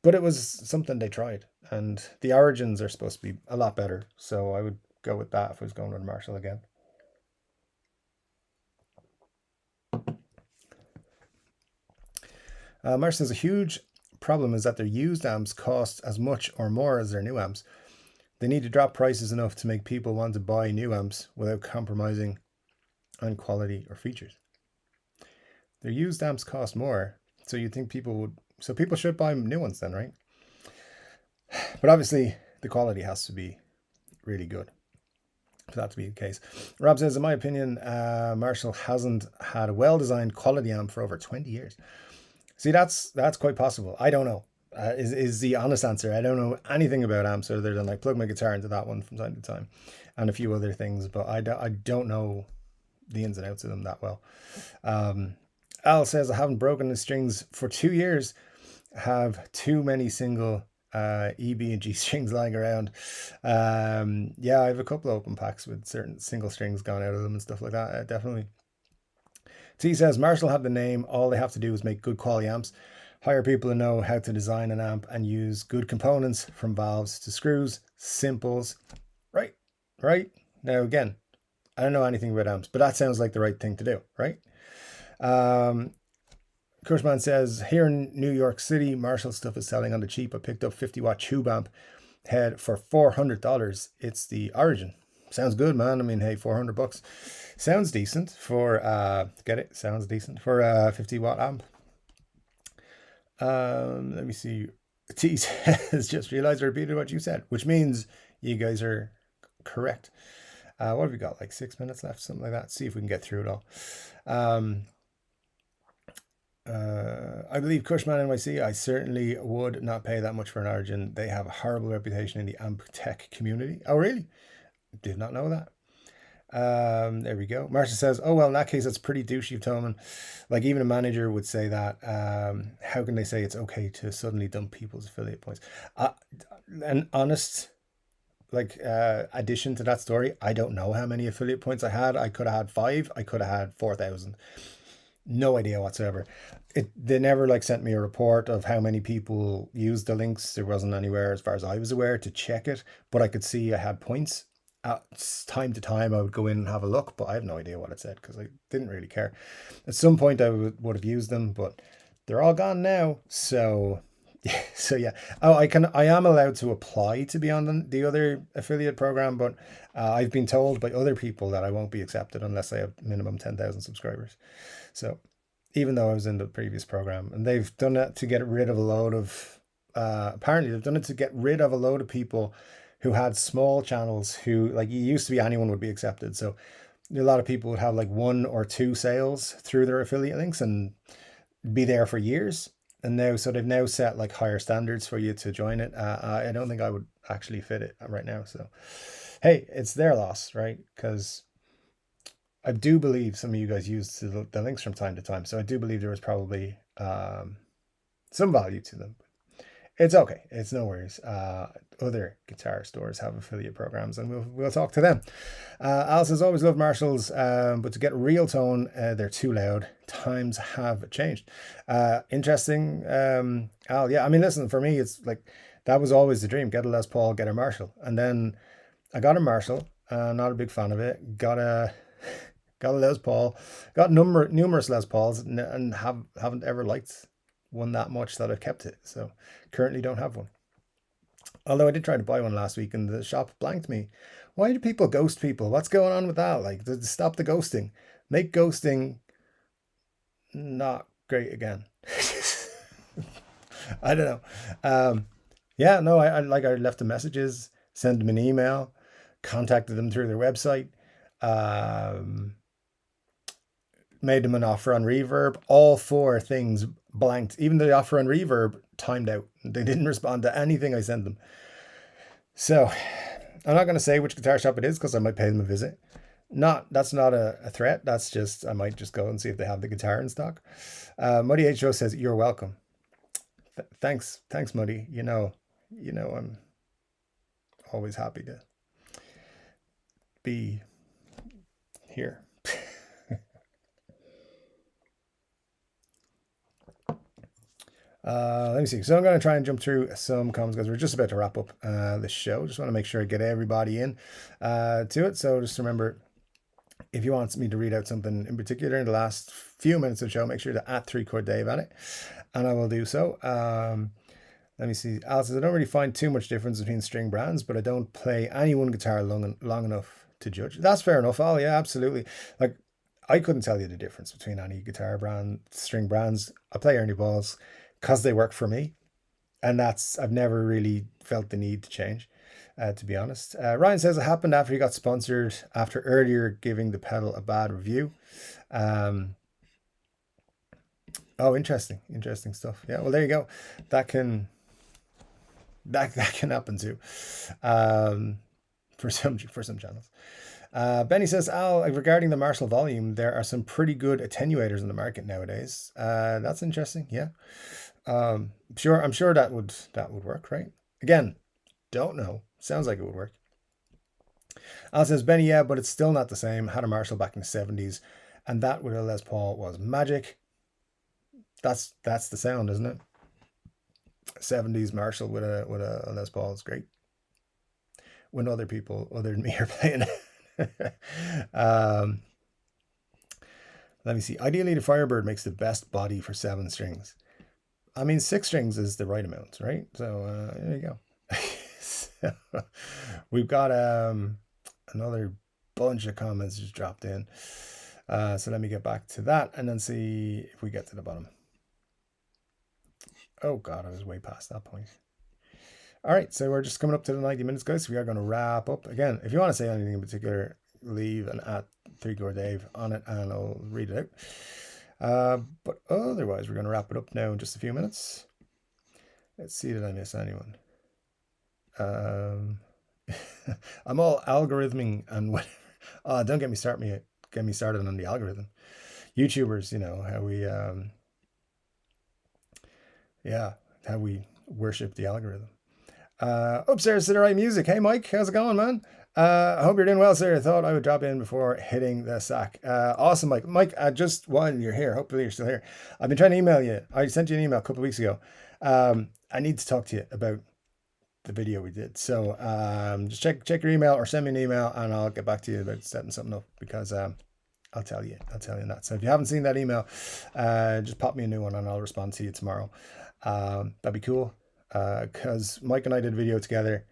But it was something they tried, and the origins are supposed to be a lot better, so I would go with that if I was going with Marshall again. Marshall says a huge problem is that their used amps cost as much or more as their new amps. They need to drop prices enough to make people want to buy new amps without compromising on quality or features. Their used amps cost more, so you'd think people So people should buy new ones then, right? But obviously the quality has to be really good for that to be the case. Rob says, in my opinion, Marshall hasn't had a well-designed quality amp for over 20 years. See, that's quite possible. I don't know. Is the honest answer. I don't know anything about amps other than like plug my guitar into that one from time to time, and a few other things. But I don't know the ins and outs of them that well. Al says, I haven't broken the strings for 2 years. Have too many single EB and G strings lying around. Yeah, I have a couple of open packs with certain single strings gone out of them and stuff like that. Definitely. T says, Marshall have the name. All they have to do is make good quality amps, hire people who know how to design an amp, and use good components from valves to screws, simples. Right, right. Now, again, I don't know anything about amps, but that sounds like the right thing to do, right? Kushman says, here in New York City, Marshall stuff is selling on the cheap. I picked up 50-watt tube amp head for $400. It's the Origin. Sounds good, man. I mean, hey, $400 sounds decent for get it? Sounds decent for a 50-watt amp. Let me see. T says, just realized I repeated what you said, which means you guys are correct. What have we got? Like 6 minutes left, something like that. See if we can get through it all. I believe Cushman NYC, I certainly would not pay that much for an Origin. They have a horrible reputation in the amp tech community. Oh, really? Did not know that. There we go. Marcia says, oh, well, in that case, it's pretty douchey of Toman. Like, even a manager would say that. How can they say it's okay to suddenly dump people's affiliate points? An honest, like, addition to that story, I don't know how many affiliate points I had. I could have had 5. I could have had 4,000. No idea whatsoever. They never like sent me a report of how many people used the links. There wasn't anywhere, as far as I was aware, to check it, but I could see I had points. At time to time I would go in and have a look, but I have no idea what it said because I didn't really care. At some point I would have used them, but they're all gone now. So yeah. Oh, I am allowed to apply to be on the other affiliate program, but I've been told by other people that I won't be accepted unless I have minimum 10,000 subscribers. So even though I was in the previous program, and they've done it to get rid of a load of apparently they've done it to get rid of a load of people who had small channels who, like, it used to be anyone would be accepted. So a lot of people would have like 1 or 2 sales through their affiliate links and be there for years. And now, so they've now set like higher standards for you to join it. I don't think I would actually fit it right now. So, hey, it's their loss, right? Because I do believe some of you guys use the links from time to time. So I do believe there was probably some value to them. It's okay. It's no worries. Other guitar stores have affiliate programs, and we'll talk to them. Al says, always love Marshalls, but to get real tone, they're too loud. Times have changed. Interesting, Al. Yeah, I mean, listen, for me, it's like that was always the dream: get a Les Paul, get a Marshall, and then I got a Marshall. Not a big fan of it. Got a Les Paul. Got numerous Les Pauls, and haven't ever liked one that much that I've kept it. So currently don't have one. Although I did try to buy one last week and the shop blanked me. Why do people ghost people? What's going on with that? Like, stop the ghosting. Make ghosting not great again. I don't know. Yeah, no, I left the messages, sent them an email, contacted them through their website, made them an offer on Reverb. All 4 things blanked. Even the offer on Reverb timed out. They didn't respond to anything I sent them. So I'm not going to say which guitar shop it is because I might pay them a visit. That's not a threat. That's just, I might just go and see if they have the guitar in stock. Muddy H.O. says, you're welcome. Thanks, Muddy. You know, I'm always happy to be here. Let me see. So I'm going to try and jump through some comments because we're just about to wrap up the show. Just want to make sure I get everybody in to it. So just remember, if you want me to read out something in particular in the last few minutes of the show, make sure to @ Chord Dave on it, and I will do so. Let me see. Al says, I don't really find too much difference between string brands, but I don't play any one guitar long enough to judge. That's fair enough. Oh yeah, absolutely. Like, I couldn't tell you the difference between any guitar brand, string brands. I play Ernie Balls. because they work for me. And I've never really felt the need to change, to be honest. Ryan says it happened after he got sponsored after earlier giving the pedal a bad review. Oh, interesting stuff. Yeah, well, there you go. That can happen too, for some channels. Benny says, Al, regarding the Marshall volume, there are some pretty good attenuators in the market nowadays. That's interesting. Yeah. I'm sure that would work, right? Again, don't know. Sounds like it would work. Al says, Benny, yeah, but it's still not the same. Had a Marshall back in the 70s, and that with a Les Paul was magic. That's the sound, isn't it? 70s Marshall with a Les Paul is great. When other people other than me are playing it. Let me see. Ideally, the Firebird makes the best body for 7 strings. I mean, 6 strings is the right amount, right? So there you go. So, we've got another bunch of comments just dropped in. So let me get back to that and then see if we get to the bottom. Oh God, I was way past that point. All right, so we're just coming up to the 90 minutes, guys. So we are going to wrap up. Again, if you want to say anything in particular, leave and at 3Chord Dave on it and I'll read it out. But otherwise, we're going to wrap it up now in just a few minutes. Let's see, did I miss anyone? I'm all algorithming and whatever. Don't get me started on the algorithm. YouTubers, you know, how we worship the algorithm. Upstairs to the right music. Hey Mike, how's it going, man? I hope you're doing well, sir. I thought I would drop in before hitting the sack. Awesome, Mike. Mike, just while you're here, hopefully you're still here. I've been trying to email you. I sent you an email a couple of weeks ago. I need to talk to you about the video we did. So just check your email or send me an email and I'll get back to you about setting something up because I'll tell you that. So if you haven't seen that email, just pop me a new one and I'll respond to you tomorrow. That'd be cool. Because Mike and I did a video together,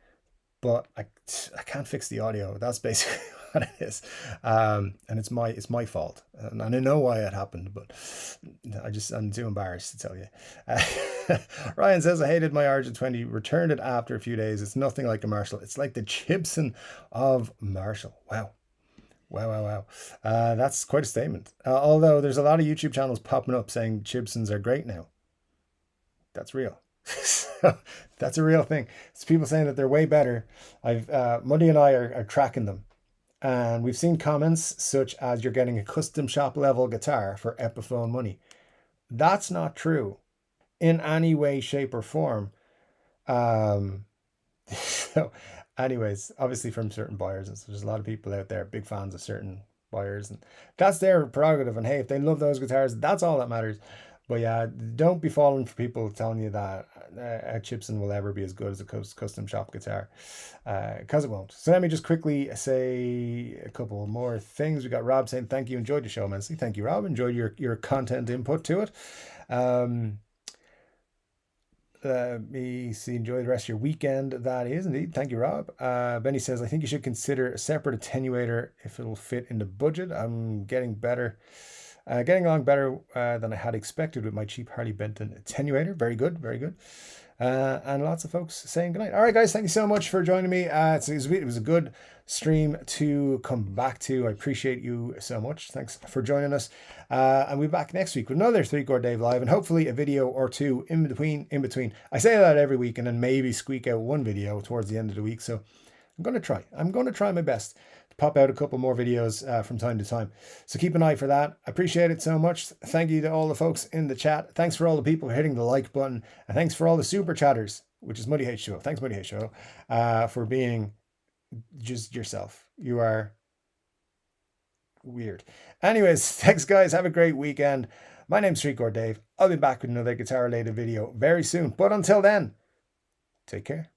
but I can't fix the audio. That's basically what it is. And it's my fault. And I know why it happened, but I'm too embarrassed to tell you. Ryan says, I hated my RJ20, returned it after a few days. It's nothing like a Marshall. It's like the Gibson of Marshall. Wow. That's quite a statement. Although there's a lot of YouTube channels popping up saying Gibsons are great now. That's real. That's a real thing. It's people saying that they're way better. Muddy and I are tracking them, and we've seen comments such as you're getting a custom shop level guitar for Epiphone money. That's not true in any way, shape, or form. So anyways, obviously from certain buyers, and so there's a lot of people out there big fans of certain buyers, and that's their prerogative. And hey, if they love those guitars, that's all that matters. But yeah, don't be falling for people telling you that a Gibson will ever be as good as a custom shop guitar, because it won't. So let me just quickly say a couple more things. We got Rob saying thank you, enjoyed the show immensely. Thank you, Rob. Enjoyed your content input to it. Let me see. Enjoy the rest of your weekend. That is indeed. Thank you, Rob. Benny says, I think you should consider a separate attenuator if it'll fit in the budget. I'm getting along better than I had expected with my cheap Harley Benton attenuator. Very good. And lots of folks saying goodnight. All right, guys, thank you so much for joining me. It was a good stream to come back to. I appreciate you so much. Thanks for joining us. And we'll be back next week with another 3Chord Dave live and hopefully a video or two in between. I say that every week and then maybe squeak out one video towards the end of the week. So I'm going to try my best to pop out a couple more videos from time to time. So keep an eye for that. I appreciate it so much. Thank you to all the folks in the chat. Thanks for all the people hitting the like button. And thanks for all the super chatters, which is Muddy H2O. Thanks, Muddy H2O, for being just yourself. You are weird. Anyways, thanks, guys. Have a great weekend. My name's 3Chord Dave. I'll be back with another guitar-related video very soon. But until then, take care.